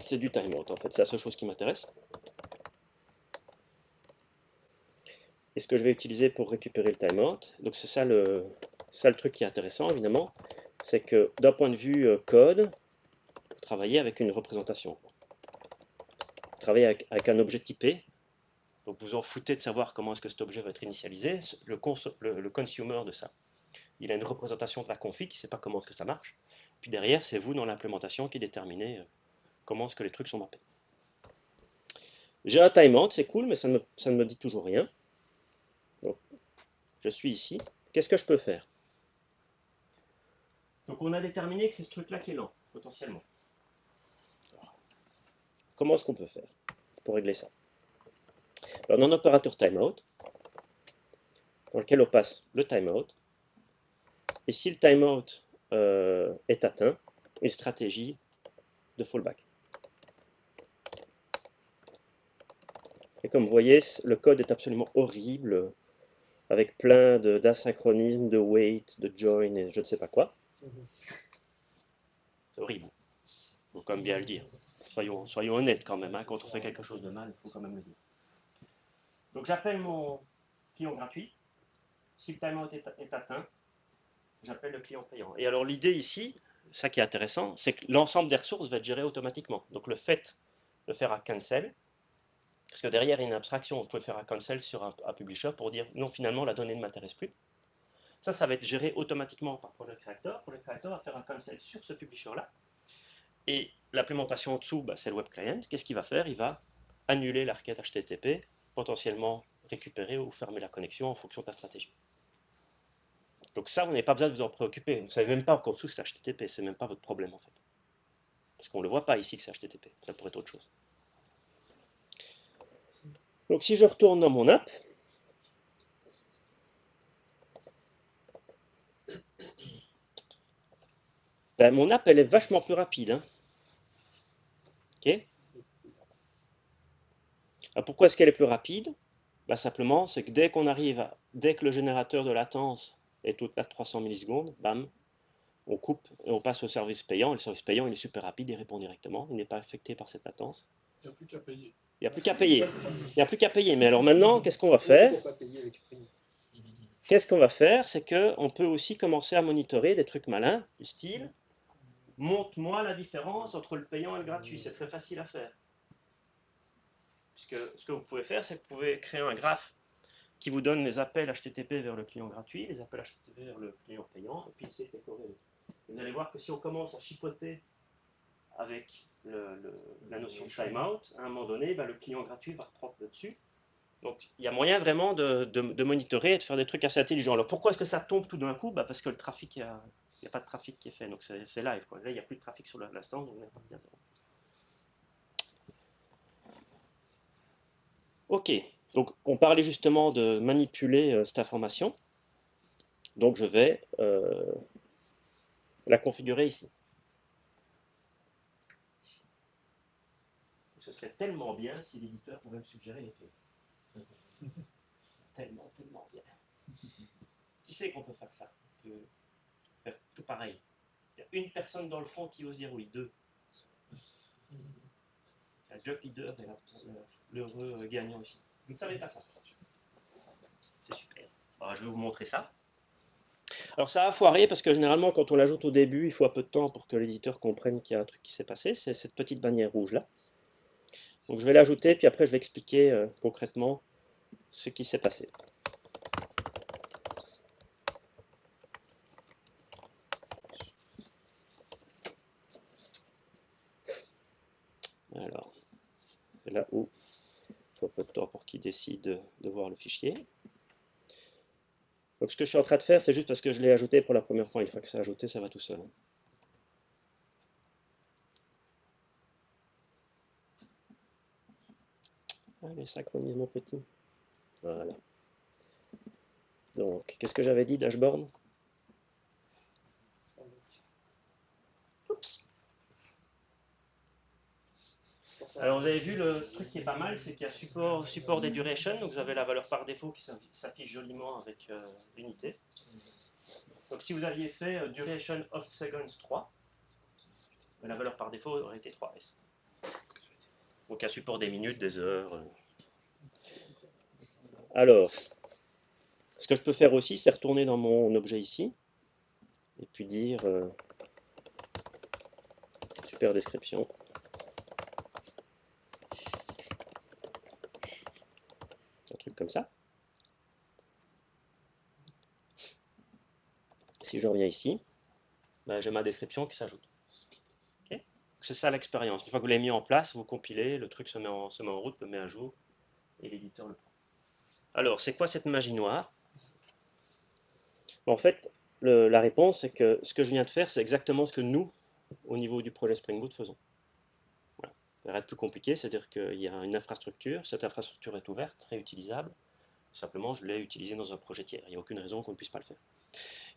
[SPEAKER 1] c'est du timeout. En fait, c'est la seule chose qui m'intéresse. Et ce que je vais utiliser pour récupérer le timeout, donc c'est ça le truc qui est intéressant, évidemment, c'est que d'un point de vue code, travailler avec une représentation. Travailler avec un objet typé. Donc vous en foutez de savoir comment est-ce que cet objet va être initialisé. Le consumer de ça, il a une représentation de la config, il ne sait pas comment est-ce que ça marche. Puis derrière, c'est vous dans l'implémentation qui déterminez comment est-ce que les trucs sont mappés. J'ai un timeout, c'est cool, mais ça ne me dit toujours rien. Donc, je suis ici. Qu'est-ce que je peux faire? Donc on a déterminé que c'est ce truc-là qui est lent, potentiellement. Comment est-ce qu'on peut faire pour régler ça? Alors, on a un opérateur timeout, dans lequel on passe le timeout. Et si le timeout est atteint, une stratégie de fallback. Et comme vous voyez, le code est absolument horrible, avec plein d'asynchronisme, de wait, de join et je ne sais pas quoi. C'est horrible. Il faut quand même bien le dire. Soyons honnêtes quand même, hein. Quand on fait quelque chose de mal, il faut quand même le dire. Donc j'appelle mon client gratuit. Si le timeout est atteint, j'appelle le client payant. Et alors l'idée ici, ça qui est intéressant, c'est que l'ensemble des ressources va être géré automatiquement. Donc le fait de faire un cancel, parce que derrière il y a une abstraction, on peut faire un cancel sur un publisher pour dire non, finalement la donnée ne m'intéresse plus. Ça va être géré automatiquement par Project Creator. Project Creator va faire un cancel sur ce publisher-là. Et l'implémentation en dessous, bah, c'est le web client. Qu'est-ce qu'il va faire? Il va annuler la requête HTTP, potentiellement récupérer ou fermer la connexion en fonction de ta stratégie. Donc ça, vous n'avez pas besoin de vous en préoccuper. Vous ne savez même pas qu'en dessous c'est HTTP, c'est même pas votre problème en fait. Parce qu'on ne le voit pas ici que c'est HTTP, ça pourrait être autre chose. Donc si je retourne dans mon app, ben, mon app elle est vachement plus rapide. Hein. Ok. Alors, pourquoi est-ce qu'elle est plus rapide? Ben, simplement, c'est que dès que le générateur de latence est au-delà de 300 millisecondes, bam, on coupe et on passe au service payant. Et le service payant, il est super rapide, il répond directement, il n'est pas affecté par cette latence.
[SPEAKER 3] Il n'y a plus qu'à payer.
[SPEAKER 1] Il n'y a plus qu'à payer. Il n'y a plus qu'à payer. Mais alors maintenant, qu'est-ce qu'on va faire?
[SPEAKER 5] Pourquoi pas payer avec Spring?
[SPEAKER 1] Qu'est-ce qu'on va faire? C'est qu'on peut aussi commencer à monitorer des trucs malins, du style montre-moi la différence entre le payant et le gratuit. C'est très facile à faire. Puisque ce que vous pouvez faire, c'est que vous pouvez créer un graphe qui vous donne les appels HTTP vers le client gratuit, les appels HTTP vers le client payant, et puis c'est corrélé. Vous allez voir que si on commence à chipoter avec la notion de timeout, à un moment donné, ben, le client gratuit va reprendre le dessus. Donc il y a moyen vraiment de monitorer et de faire des trucs assez intelligents. Alors pourquoi est-ce que ça tombe tout d'un coup? Bah, parce que le trafic, il n'y a pas de trafic qui est fait, donc c'est live. Quoi. Là, il n'y a plus de trafic sur l'instant, donc on est parti à zéro. Ok, donc on parlait justement de manipuler cette information. Donc je vais la configurer ici. Ce serait tellement bien si l'éditeur pouvait me suggérer les clés. Tellement, tellement bien. Qui sait qu'on peut faire ça? On peut faire tout pareil. Il y a une personne dans le fond qui ose dire oui, deux. La job leader et l'heureux gagnant ici. Vous ne savez pas ça. C'est super. Alors, je vais vous montrer ça. Alors ça a foiré parce que généralement quand on l'ajoute au début, il faut un peu de temps pour que l'éditeur comprenne qu'il y a un truc qui s'est passé. C'est cette petite bannière rouge là. Donc je vais l'ajouter, puis après je vais expliquer concrètement ce qui s'est passé. Alors, c'est là où il faut un peu de temps pour qu'il décide de voir le fichier. Donc ce que je suis en train de faire, c'est juste parce que je l'ai ajouté pour la première fois. Une fois que c'est ajouté, ça va tout seul. Allez, synchronise mon petit. Voilà. Donc, qu'est-ce que j'avais dit, dashboard? Oups. Alors, vous avez vu, le truc qui est pas mal, c'est qu'il y a support des durations. Donc, vous avez la valeur par défaut qui s'affiche joliment avec l'unité. Donc, si vous aviez fait duration of seconds 3, la valeur par défaut aurait été 3s. Donc, un support des minutes, des heures. Alors, ce que je peux faire aussi, c'est retourner dans mon objet ici, et puis dire super description. Un truc comme ça. Si je reviens ici, ben, j'ai ma description qui s'ajoute. Okay, c'est ça l'expérience. Une fois que vous l'avez mis en place, vous compilez, le truc se met en route, le met à jour, et l'éditeur le prend. Alors, c'est quoi cette magie noire? En fait, la réponse, c'est que ce que je viens de faire, c'est exactement ce que nous, au niveau du projet Spring Boot, faisons. Voilà. Ça va être plus compliqué, c'est-à-dire qu'il y a une infrastructure, cette infrastructure est ouverte, réutilisable. Simplement, je l'ai utilisée dans un projet tiers. Il n'y a aucune raison qu'on ne puisse pas le faire.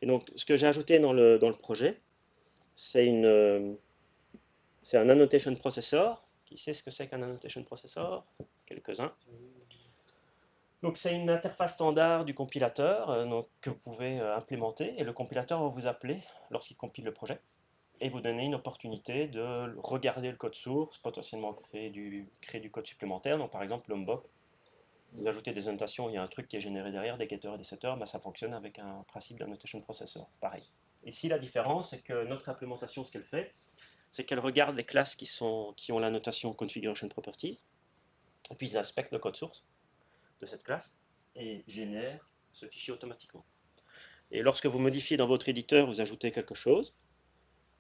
[SPEAKER 1] Et donc, ce que j'ai ajouté dans le projet, c'est un annotation processor. Qui sait ce que c'est qu'un annotation processor? Quelques-uns. Donc c'est une interface standard du compilateur que vous pouvez implémenter, et le compilateur va vous appeler lorsqu'il compile le projet et vous donner une opportunité de regarder le code source, potentiellement créer du code supplémentaire. Donc par exemple Lombok Vous ajoutez des annotations, il y a un truc qui est généré derrière, des getters et des setters, bah, ça fonctionne avec un principe d'annotation processor, pareil. Ici, la différence, c'est que notre implémentation, ce qu'elle fait, c'est qu'elle regarde les classes qui ont la notation configuration properties, et puis ils inspectent le code source de cette classe et génèrent ce fichier automatiquement. Et lorsque vous modifiez dans votre éditeur, vous ajoutez quelque chose,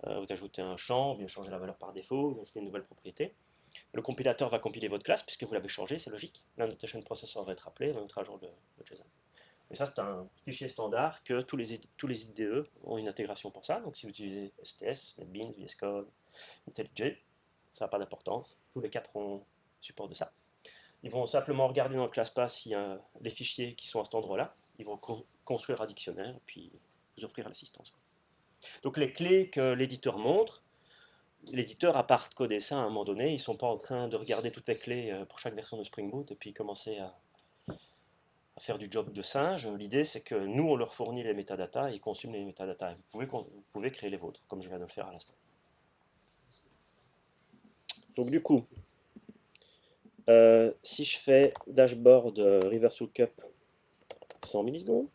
[SPEAKER 1] vous ajoutez un champ, bien changer la valeur par défaut, vous ajoutez une nouvelle propriété. Le compilateur va compiler votre classe puisque vous l'avez changé, c'est logique. L'annotation processor va être appelé, va mettre à jour le JSON. Et ça, c'est un fichier standard que tous les IDE ont une intégration pour ça. Donc si vous utilisez STS, NetBeans, VS Code, IntelliJ, ça n'a pas d'importance. Tous les quatre ont support de ça. Ils vont simplement regarder dans le ClassPath s'il y a les fichiers qui sont à cet endroit-là. Ils vont construire un dictionnaire et puis vous offrir l'assistance. Donc les clés que l'éditeur montre, l'éditeur, à part coder ça à un moment donné, ils ne sont pas en train de regarder toutes les clés pour chaque version de Spring Boot et puis commencer à faire du job de singe. L'idée, c'est que nous, on leur fournit les métadatas et ils consument les métadatas. Et vous pouvez créer les vôtres, comme je viens de le faire à l'instant. Donc du coup, si je fais dashboard Reverse Lookup 100 millisecondes,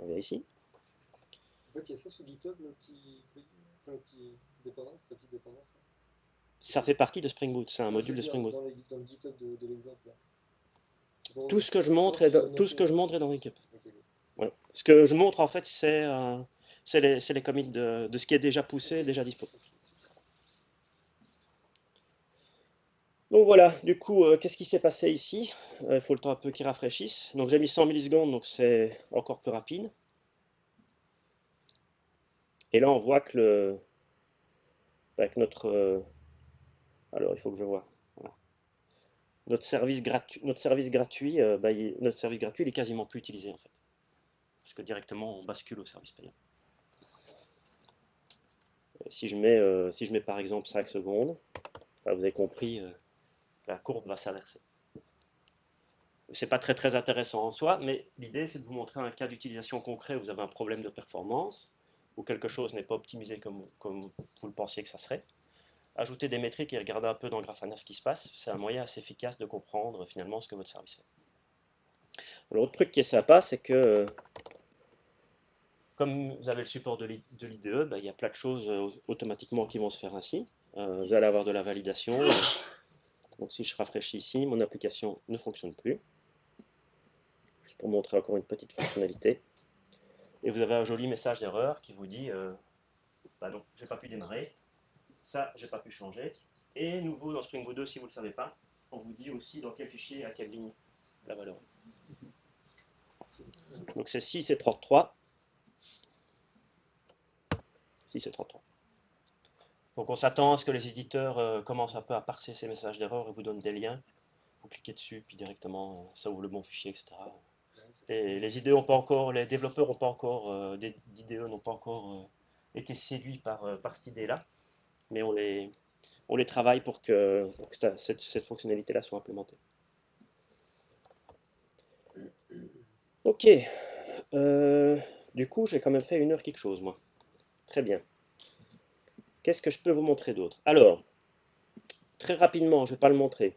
[SPEAKER 1] on va ici.
[SPEAKER 5] En fait, il y a ça sous GitHub, le petit dépendance, la petite dépendance. Là.
[SPEAKER 1] Ça fait partie de Spring Boot, c'est un
[SPEAKER 5] Non,
[SPEAKER 1] module
[SPEAKER 5] je
[SPEAKER 1] de
[SPEAKER 5] veux dire,
[SPEAKER 1] Spring Boot.
[SPEAKER 5] dans le GitHub de l'exemple. Là.
[SPEAKER 1] Tout ce que je montre est dans GitHub.
[SPEAKER 5] Okay.
[SPEAKER 1] Voilà. Ce que je montre, en fait, c'est les commits de ce qui est déjà poussé, déjà dispo. Donc voilà, du coup, qu'est-ce qui s'est passé ici? Il faut le temps un peu qu'il rafraîchisse. Donc j'ai mis 100 millisecondes, donc c'est encore plus rapide. Et là, on voit que avec notre... alors, il faut que je vois. Voilà. Notre service gratuit, notre service gratuit, il est quasiment plus utilisé, en fait. Parce que directement, on bascule au service payant. Si je mets par exemple 5 secondes, vous avez compris, la courbe va s'inverser. C'est pas très intéressant en soi, mais l'idée c'est de vous montrer un cas d'utilisation concret où vous avez un problème de performance, où quelque chose n'est pas optimisé comme vous le pensiez que ça serait. Ajouter des métriques et regarder un peu dans Grafana ce qui se passe, c'est un moyen assez efficace de comprendre finalement ce que votre service fait. L'autre truc qui est sympa, c'est que comme vous avez le support de l'IDE, il y a plein de choses automatiquement qui vont se faire ainsi. Vous allez avoir de la validation. Donc si je rafraîchis ici, mon application ne fonctionne plus. Juste pour montrer encore une petite fonctionnalité. Et vous avez un joli message d'erreur qui vous dit donc j'ai pas pu démarrer, ça j'ai pas pu changer. Et nouveau dans Spring Boot 2, si vous ne le savez pas, on vous dit aussi dans quel fichier, à quelle ligne la valeur. Donc c'est 6 et 33. 6 et 33. Donc on s'attend à ce que les éditeurs commencent un peu à parser ces messages d'erreur et vous donnent des liens. Vous cliquez dessus, puis directement ça ouvre le bon fichier, etc. Et les IDE n'ont pas encore, les développeurs n'ont pas encore, d'IDE n'ont pas encore été séduits par cette idée-là, mais on les travaille pour que cette fonctionnalité-là soit implémentée. Ok. Du coup, j'ai quand même fait 1 heure quelque chose, moi. Très bien. Qu'est-ce que je peux vous montrer d'autre? Alors, très rapidement, je ne vais pas le montrer.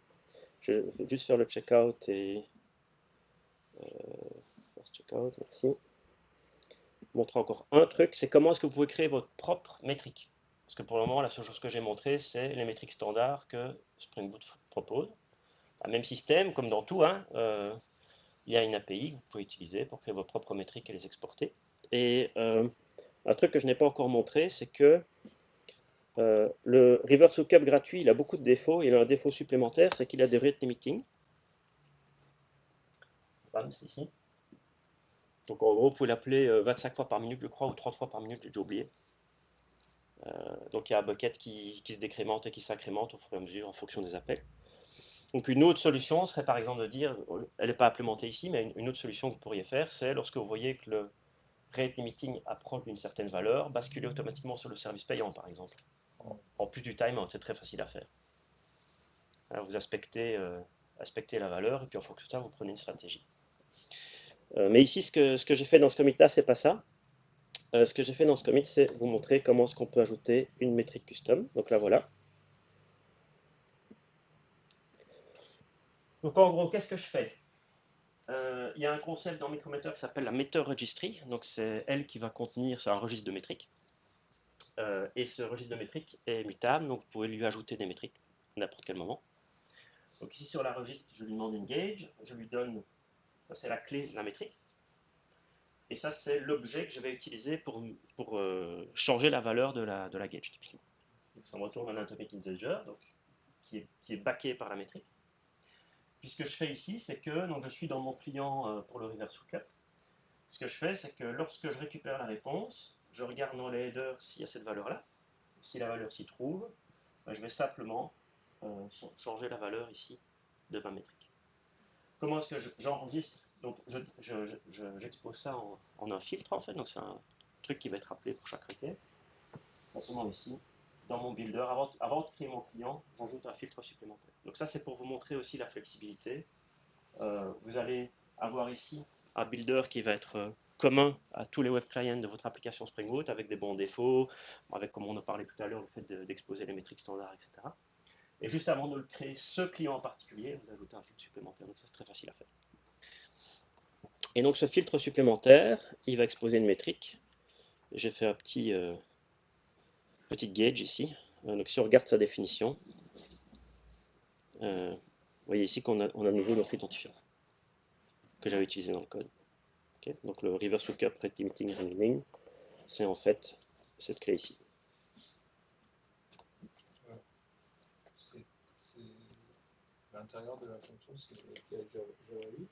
[SPEAKER 1] Je vais juste faire le checkout et... first checkout, merci. Montrer encore un truc, c'est comment est-ce que vous pouvez créer votre propre métrique. Parce que pour le moment, la seule chose que j'ai montré, c'est les métriques standards que Spring Boot propose. Même système, comme dans tout, hein, il y a une API que vous pouvez utiliser pour créer vos propres métriques et les exporter. Et un truc que je n'ai pas encore montré, c'est que le Reverse Lookup gratuit, il a beaucoup de défauts. Il a un défaut supplémentaire, c'est qu'il a des rate limiting. C'est ici. Donc en gros, vous pouvez l'appeler 25 fois par minute, je crois, ou 30 fois par minute, j'ai déjà oublié. Donc il y a un bucket qui se décrémente et qui s'incrémente au fur et à mesure en fonction des appels. Donc une autre solution serait par exemple de dire, elle n'est pas implémentée ici, mais une autre solution que vous pourriez faire, c'est lorsque vous voyez que le rate limiting approche d'une certaine valeur, basculer automatiquement sur le service payant par exemple. En plus du timeout, c'est très facile à faire. Alors, vous aspectez la valeur et puis en fonction de ça, vous prenez une stratégie. Mais ici, ce que j'ai fait dans ce commit-là, c'est pas ça. Ce que j'ai fait dans ce commit, c'est vous montrer comment est-ce qu'on peut ajouter une métrique custom. Donc là, voilà. Donc en gros, qu'est-ce que je fais? Il y a un concept dans Micrometer qui s'appelle la Meter Registry. Donc c'est elle qui va contenir, c'est un registre de métriques. Et ce registre de métriques est mutable, donc vous pouvez lui ajouter des métriques à n'importe quel moment. Donc ici sur la registre, je lui demande une gauge, je lui donne, ça c'est la clé de la métrique. Et ça c'est l'objet que je vais utiliser pour changer la valeur de la gauge typiquement. Donc ça me retourne un atomic integer, donc, qui est backé par la métrique. Puis ce que je fais ici, c'est que donc, je suis dans mon client pour le reverse lookup. Ce que je fais, c'est que lorsque je récupère la réponse, je regarde dans les headers s'il y a cette valeur-là. Si la valeur s'y trouve, ben, je vais simplement changer la valeur ici de ma métrique. Comment est-ce que j'enregistre? Donc j'expose ça en un filtre en fait, donc c'est un truc qui va être appelé pour chaque requête. Simplement ici, dans mon builder, avant de créer mon client, j'ajoute un filtre supplémentaire. Donc ça c'est pour vous montrer aussi la flexibilité. Vous allez avoir ici un builder qui va être commun à tous les web clients de votre application Spring Boot avec des bons défauts, avec comme on a parlé tout à l'heure, le fait d'exposer les métriques standards, etc. Et juste avant de le créer, ce client en particulier, vous ajoutez un filtre supplémentaire, donc ça c'est très facile à faire. Et donc ce filtre supplémentaire, il va exposer une métrique. J'ai fait un petite gauge ici. Donc si on regarde sa définition, vous voyez ici qu'on a de nouveau notre identifiant que j'avais utilisé dans le code. Okay. Donc le reverse lookup rate limiting handling, c'est en fait cette clé ici.
[SPEAKER 3] C'est l'intérieur de la fonction, c'est Java 8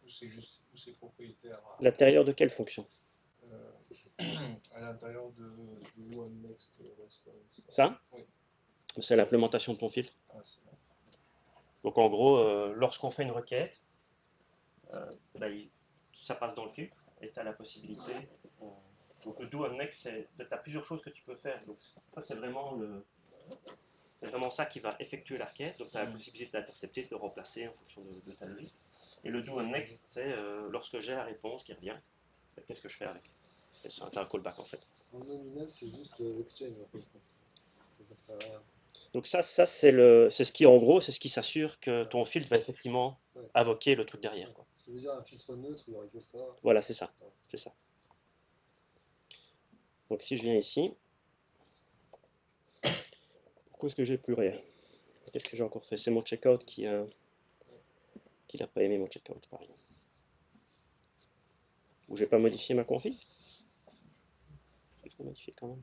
[SPEAKER 3] ou c'est juste ou c'est propriétaire
[SPEAKER 1] L'intérieur de quelle fonction?
[SPEAKER 3] à l'intérieur de OneNext Response.
[SPEAKER 1] Ça?
[SPEAKER 3] Oui.
[SPEAKER 1] C'est l'implémentation de ton filtre.
[SPEAKER 3] Ah, c'est bon.
[SPEAKER 1] Donc en gros, lorsqu'on fait une requête, ça passe dans le filtre et tu as la possibilité. Donc le do on next, tu as plusieurs choses que tu peux faire. Donc ça c'est vraiment ça qui va effectuer la requête. Donc tu as la possibilité d'intercepter, de le remplacer en fonction de ta logique. Et le do on next, c'est lorsque j'ai la réponse qui revient, qu'est-ce que je fais avec? C'est un callback en fait.
[SPEAKER 5] En nominal, c'est juste l'exchange en fait. Ça fait rien.
[SPEAKER 1] Donc ça c'est ce qui en gros, c'est ce qui s'assure que ton filtre va effectivement invoquer le truc derrière. Quoi.
[SPEAKER 5] Je veux dire, un filtre neutre, il n'y aurait que ça.
[SPEAKER 1] Voilà, c'est ça. C'est ça. Donc si je viens ici, pourquoi est-ce que j'ai plus rien? Qu'est-ce que j'ai encore fait? C'est mon checkout qui n'a pas aimé mon checkout, pareil. Ou j'ai pas modifié ma config? Je l'ai modifié quand même.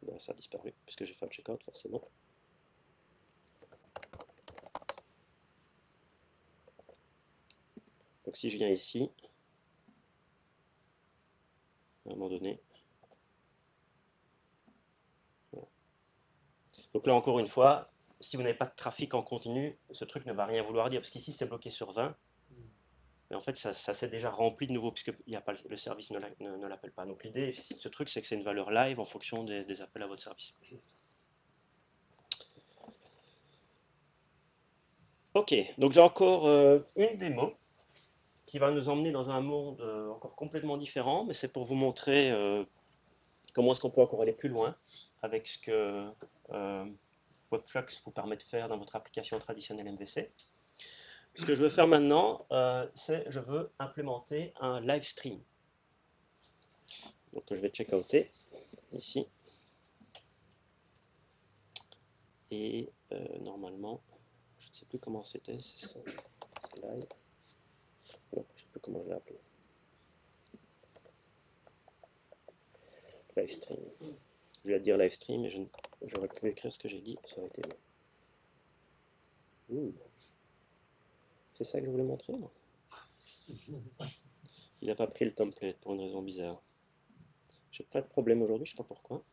[SPEAKER 1] Ben, ça a disparu, puisque j'ai fait un checkout forcément. Donc si je viens ici, à un moment donné, voilà. Donc là encore une fois, si vous n'avez pas de trafic en continu, ce truc ne va rien vouloir dire, parce qu'ici c'est bloqué sur 20, mais en fait ça s'est déjà rempli de nouveau, puisque le service ne l'appelle pas. Donc l'idée de ce truc, c'est que c'est une valeur live en fonction des appels à votre service. Ok, donc j'ai encore une démo qui va nous emmener dans un monde encore complètement différent, mais c'est pour vous montrer comment est-ce qu'on peut encore aller plus loin avec ce que Webflux vous permet de faire dans votre application traditionnelle MVC. Ce que je veux faire maintenant, c'est je veux implémenter un live stream. Donc je vais checkouter ici. Et normalement, je ne sais plus comment c'était, c'est live. Non, je ne sais plus comment je l'ai appelé. Live stream. Je vais dire live stream et j'aurais pu écrire ce que j'ai dit, ça aurait été bon. C'est ça que je voulais montrer, moi. Il n'a pas pris le template pour une raison bizarre. J'ai plein de problèmes aujourd'hui, je ne sais pas pourquoi.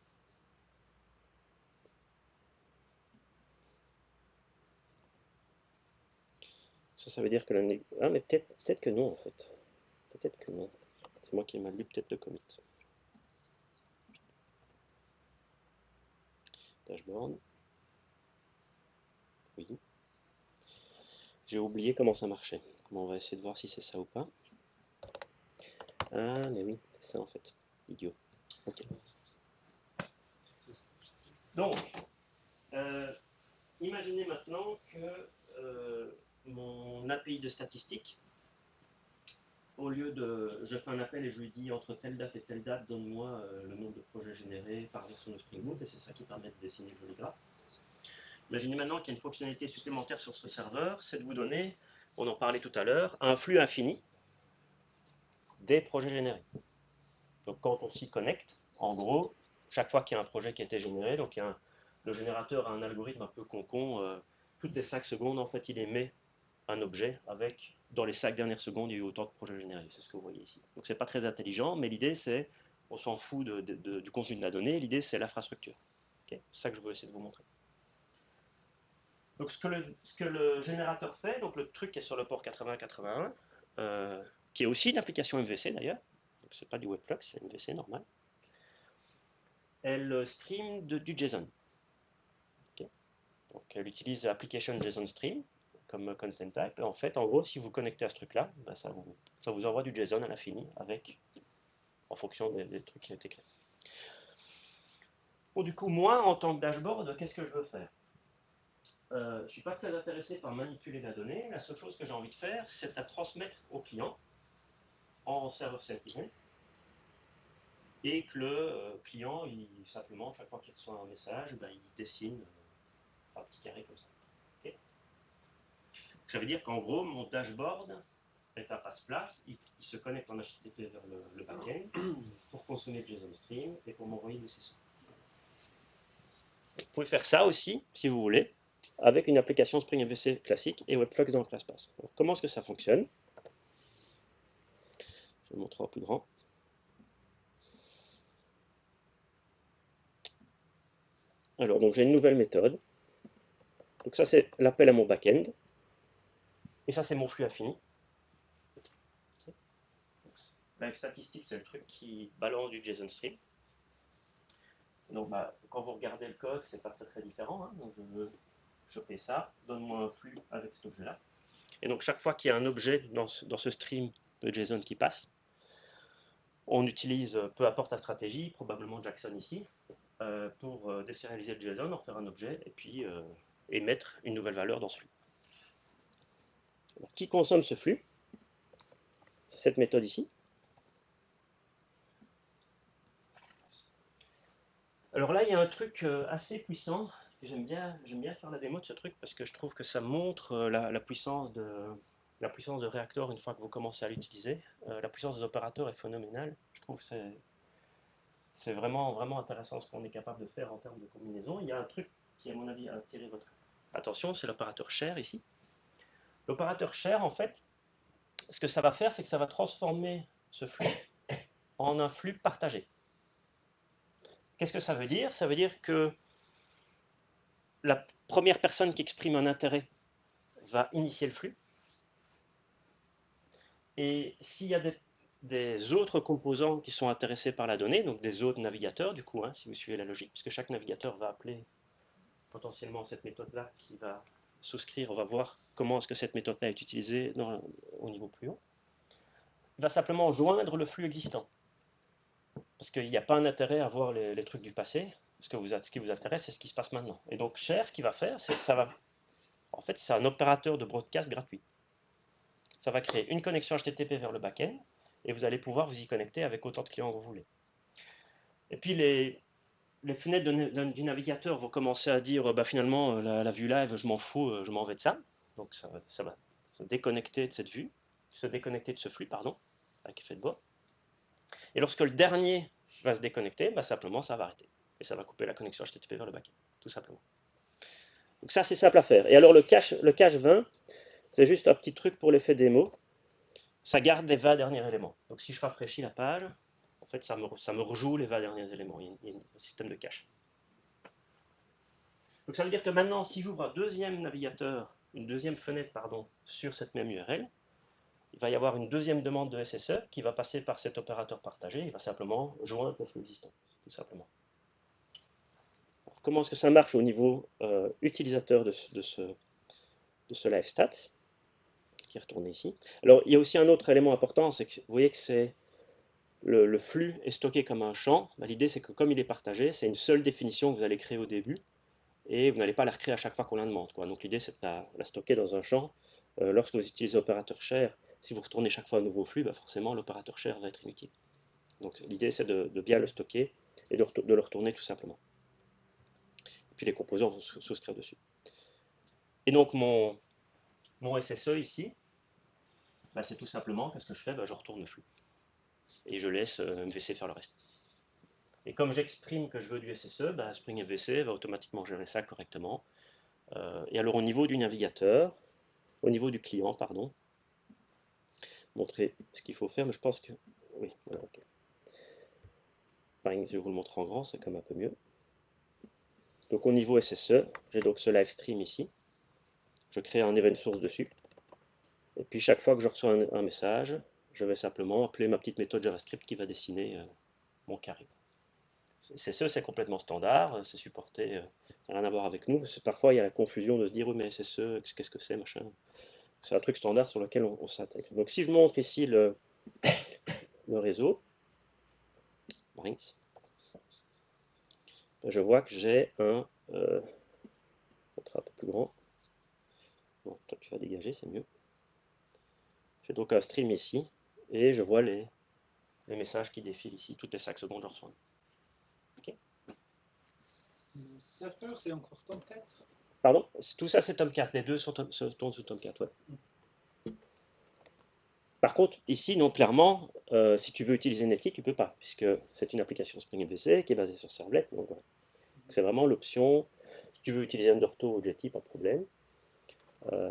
[SPEAKER 1] Ça veut dire que ah, mais peut-être que non, en fait. Peut-être que non. C'est moi qui ai mal lu peut-être le commit. Dashboard. Oui. J'ai oublié comment ça marchait. Bon, on va essayer de voir si c'est ça ou pas. Ah, mais oui, c'est ça en fait. Idiot. Ok. Donc, imaginez maintenant que mon API de statistique, au lieu de, je fais un appel et je lui dis entre telle date et telle date, donne-moi le nombre de projets générés par version de Spring Boot, et c'est ça qui permet de dessiner le joli graphe. Imaginez maintenant qu'il y a une fonctionnalité supplémentaire sur ce serveur, c'est de vous donner, on en parlait tout à l'heure, un flux infini des projets générés. Donc quand on s'y connecte, en gros, chaque fois qu'il y a un projet qui a été généré, donc le générateur a un algorithme un peu concon, toutes les 5 secondes, en fait, il émet un objet avec, dans les 5 dernières secondes, il y a eu autant de projets générés. C'est ce que vous voyez ici. Donc c'est pas très intelligent, mais l'idée c'est, on s'en fout du contenu de la donnée, l'idée c'est l'infrastructure. Okay, c'est ça que je veux essayer de vous montrer. Donc ce que le générateur fait, donc le truc qui est sur le port 8081, qui est aussi une application MVC d'ailleurs, donc c'est pas du Webflux, c'est MVC normal, elle stream du JSON. Okay, donc elle utilise Application JSON Stream comme content type, et en fait, en gros, si vous connectez à ce truc-là, ben ça vous envoie du JSON à l'infini, en fonction des trucs qui ont été créés. Bon, du coup, moi, en tant que dashboard, qu'est-ce que je veux faire? Je ne suis pas très intéressé par manipuler la donnée. La seule chose que j'ai envie de faire, c'est la transmettre au client en serveur Sentinel, et que le client, simplement, chaque fois qu'il reçoit un message, ben, il dessine un petit carré comme ça. Okay, ça veut dire qu'en gros, mon dashboard est un passe-place, il se connecte en HTTP vers le backend pour consommer le JSON Stream et pour m'envoyer des sessions. Vous pouvez faire ça aussi, si vous voulez, avec une application Spring MVC classique et Webflux dans ClassPass. Alors, comment est-ce que ça fonctionne? Je vais le montrer en plus grand. Alors, donc j'ai une nouvelle méthode. Donc ça, c'est l'appel à mon backend. Et ça, c'est mon flux infini. La statistique, c'est le truc qui balance du JSON Stream. Donc, quand vous regardez le code, c'est pas très différent. Hein. Donc, je veux choper ça, donne-moi un flux avec cet objet-là. Et donc, chaque fois qu'il y a un objet dans ce stream de JSON qui passe, on utilise, peu importe la stratégie, probablement Jackson ici, pour désérialiser le JSON, en faire un objet, et puis émettre une nouvelle valeur dans ce flux. Alors, qui consomme ce flux? C'est cette méthode ici. Alors là, il y a un truc assez puissant. J'aime bien faire la démo de ce truc parce que je trouve que ça montre la puissance de Reactor une fois que vous commencez à l'utiliser. La puissance des opérateurs est phénoménale. Je trouve que c'est vraiment, vraiment intéressant ce qu'on est capable de faire en termes de combinaison. Il y a un truc qui, à mon avis, a attiré votre attention, c'est l'opérateur share ici. L'opérateur share, en fait, ce que ça va faire, c'est que ça va transformer ce flux en un flux partagé. Qu'est-ce que ça veut dire? Ça veut dire que la première personne qui exprime un intérêt va initier le flux. Et s'il y a des autres composants qui sont intéressés par la donnée, donc des autres navigateurs, du coup, hein, si vous suivez la logique, puisque chaque navigateur va appeler potentiellement cette méthode-là qui va souscrire, on va voir comment est-ce que cette méthode-là est utilisée au niveau plus haut, il va simplement joindre le flux existant. Parce qu'il n'y a pas un intérêt à voir les trucs du passé. Ce qui vous intéresse, c'est ce qui se passe maintenant. Et donc, share, ce qu'il va faire, c'est que ça va... En fait, c'est un opérateur de broadcast gratuit. Ça va créer une connexion HTTP vers le back-end, et vous allez pouvoir vous y connecter avec autant de clients que vous voulez. Et puis, les fenêtres du navigateur vont commencer à dire, finalement, la vue live, je m'en fous, je m'en vais de ça. Donc, ça va se déconnecter de cette vue, se déconnecter de ce flux, pardon, avec effet de bord. Et lorsque le dernier va se déconnecter, simplement, ça va arrêter. Et ça va couper la connexion HTTP vers le backend, tout simplement. Donc ça, c'est simple à faire. Et alors, le cache 20, c'est juste un petit truc pour l'effet démo. Ça garde les 20 derniers éléments. Donc si je rafraîchis la page, en fait, ça me rejoue les 20 derniers éléments. Il y a un système de cache. Donc ça veut dire que maintenant, si j'ouvre un deuxième navigateur, une deuxième fenêtre, pardon, sur cette même URL, il va y avoir une deuxième demande de SSE qui va passer par cet opérateur partagé. Il va simplement joindre le flux existant, tout simplement. Alors, comment est-ce que ça marche au niveau utilisateur de ce live stats qui est retourné ici? Alors, il y a aussi un autre élément important, c'est que vous voyez que le flux est stocké comme un champ. L'idée, c'est que comme il est partagé, c'est une seule définition que vous allez créer au début, et vous n'allez pas la recréer à chaque fois qu'on la demande, quoi. Donc l'idée, c'est de la stocker dans un champ Lorsque vous utilisez opérateur share, si vous retournez chaque fois un nouveau flux, bah forcément l'opérateur share va être inutile. Donc l'idée c'est de bien le stocker et de le retourner tout simplement. Et puis les composants vont souscrire dessus. Et donc mon SSE ici, bah, c'est tout simplement, qu'est-ce que je fais? Bah, je retourne le flux. Et je laisse MVC faire le reste. Et comme j'exprime que je veux du SSE, bah, Spring MVC va automatiquement gérer ça correctement. Et alors au niveau du navigateur, au niveau du client, pardon, montrer ce qu'il faut faire, mais je pense que... Oui, voilà, ok. Par exemple, je vais vous le montrer en grand, c'est comme un peu mieux. Donc au niveau SSE, j'ai donc ce live stream ici. Je crée un event source dessus. Et puis chaque fois que je reçois un message, je vais simplement appeler ma petite méthode JavaScript qui va dessiner mon carré. SSE, c'est complètement standard, c'est supporté, ça n'a rien à voir avec nous. Parce que parfois, il y a la confusion de se dire, oui, mais SSE, qu'est-ce que c'est, machin. C'est un truc standard sur lequel on s'intègre. Donc si je montre ici le réseau, Brinks, je vois que j'ai un contrat un peu plus grand. Bon, toi tu vas dégager, c'est mieux. J'ai donc un stream ici, et je vois les messages qui défilent ici, toutes les 5 secondes, je reçois. Okay.
[SPEAKER 7] Le serveur, c'est encore Tomcat?
[SPEAKER 1] Pardon? Tout ça, c'est Tomcat. Les deux tournent sous Tomcat, ouais. Par contre, ici, non, clairement, si tu veux utiliser Netty, tu peux pas, puisque c'est une application Spring MVC qui est basée sur Servlet. Donc, voilà. C'est vraiment l'option. Si tu veux utiliser Undertow ou Jetty, pas de problème.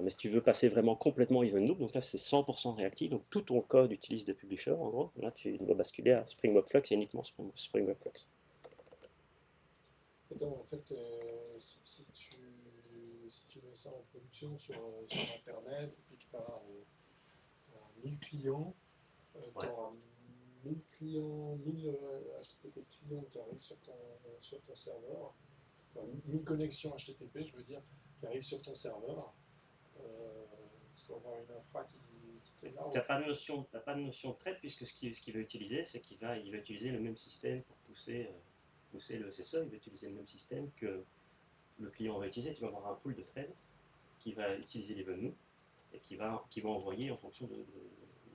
[SPEAKER 1] Mais si tu veux passer vraiment complètement Event Loop, donc là c'est 100% réactif, donc tout ton code utilise des publishers en gros. Là tu dois basculer à Spring Web Flux et uniquement Spring Web Flux.
[SPEAKER 3] Attends, en fait, si tu mets ça en production sur Internet, et puis que tu as 1000 clients, tu auras 1000 clients, 1000 HTTP clients qui arrivent sur ton serveur, enfin 1000 connexions HTTP, je veux dire, qui arrivent sur ton serveur. Ça va avoir une infra qui
[SPEAKER 1] Tu n'as pas de notion de thread, puisque ce qu'il va utiliser, c'est qu'il va utiliser le même système pour pousser le SSE, il va utiliser le même système que le client va utiliser. Tu vas avoir un pool de threads qui va utiliser l'event loop et qui va envoyer en fonction de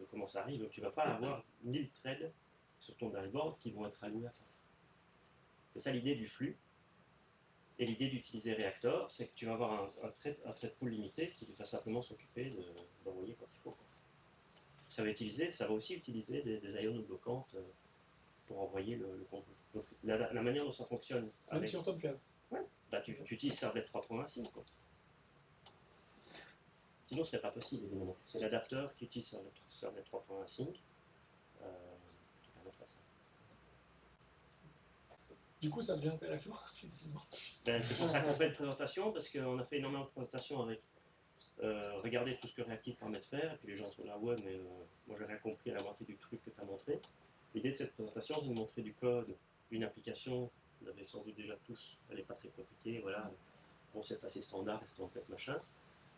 [SPEAKER 1] comment ça arrive. Donc tu ne vas pas avoir 1000 threads sur ton dashboard qui vont être alloués à ça. C'est ça l'idée du flux. Et l'idée d'utiliser Reactor, c'est que tu vas avoir un thread pool limité qui va simplement s'occuper d'envoyer quand il faut. Ça va aussi utiliser des IO bloquantes pour envoyer le contenu. Donc la manière dont ça fonctionne.
[SPEAKER 3] Même sur Tomcat.
[SPEAKER 1] Ouais, bah, tu utilises Servlet 3.1 quoi. Sinon, ce serait pas possible, évidemment. C'est l'adapteur qui utilise Servlet 3.1 qui permet de faire ça.
[SPEAKER 3] Du coup, ça devient intéressant, effectivement.
[SPEAKER 1] Ben, c'est pour ça qu'on fait une présentation, parce qu'on a fait énormément de présentations avec regardez tout ce que Reactive permet de faire, et puis les gens sont là, ouais, mais moi j'ai rien compris à la moitié du truc que tu as montré. L'idée de cette présentation, c'est de montrer du code, d'une application, vous l'avez sans doute déjà tous, elle n'est pas très compliquée, voilà, concept assez standard, reste en tête, machin.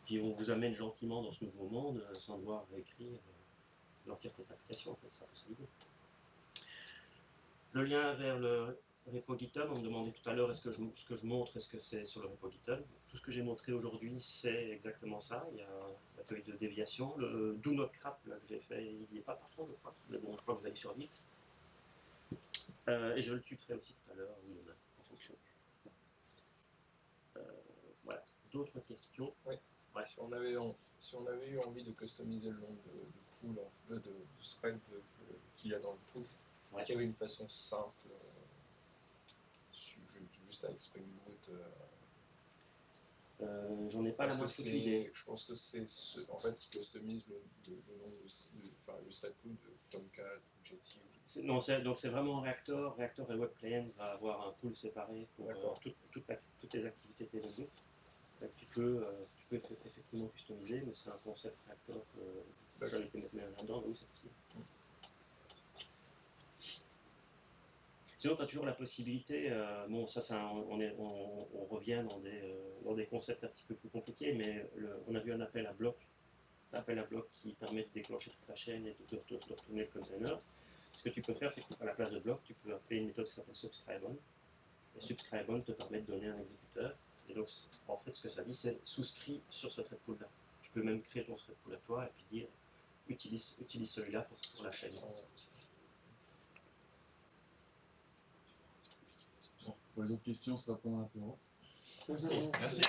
[SPEAKER 1] Puis on vous amène gentiment dans ce nouveau monde, sans devoir réécrire l'entièreté de l'application, en fait, c'est un peu ça l'idée. Le lien vers le repo GitHub, on me demandait tout à l'heure ce que je montre, est-ce que c'est sur le repo GitHub. Tout ce que j'ai montré aujourd'hui, c'est exactement ça. Il y a la feuille de déviation. Le do not crap là, que j'ai fait, il n'y est pas partout, je crois. Mais bon, je crois que vous allez sur Git. Et je le tuterai aussi tout à l'heure, oui, en fonction. Voilà. D'autres questions?
[SPEAKER 8] Oui.
[SPEAKER 1] Ouais.
[SPEAKER 8] Si on avait eu envie de customiser le nom de pool, de thread qu'il y a dans le pool, est-ce qu'il y avait une façon simple, juste avec Spring Boot
[SPEAKER 1] J'en ai pas la moindre idée.
[SPEAKER 8] Je pense que c'est en fait qui customise le nom le thread pool de Tomcat ou Jetty.
[SPEAKER 1] Non, donc c'est vraiment Reactor. Reactor et WebClient va avoir un pool séparé pour toutes les activités de développement. Tu peux effectivement customiser, mais c'est un concept Reactor que j'en ai pu mettre là-dedans, oui, c'est possible. Sinon, tu as toujours la possibilité, bon, ça, on revient dans des concepts un petit peu plus compliqués, mais on a vu un appel à bloc. Un appel à bloc qui permet de déclencher toute la chaîne et de retourner le container. Ce que tu peux faire, c'est qu'à la place de bloc, tu peux appeler une méthode qui s'appelle subscribe-on. Et subscribe-on te permet de donner un exécuteur. Et donc, en fait, ce que ça dit, c'est souscrit sur ce thread pool-là. Tu peux même créer ton thread pool à toi et puis dire utilise celui-là pour la chaîne.
[SPEAKER 9] Bon, pour les autres questions, ce sera pendant l'apéro.
[SPEAKER 1] Merci.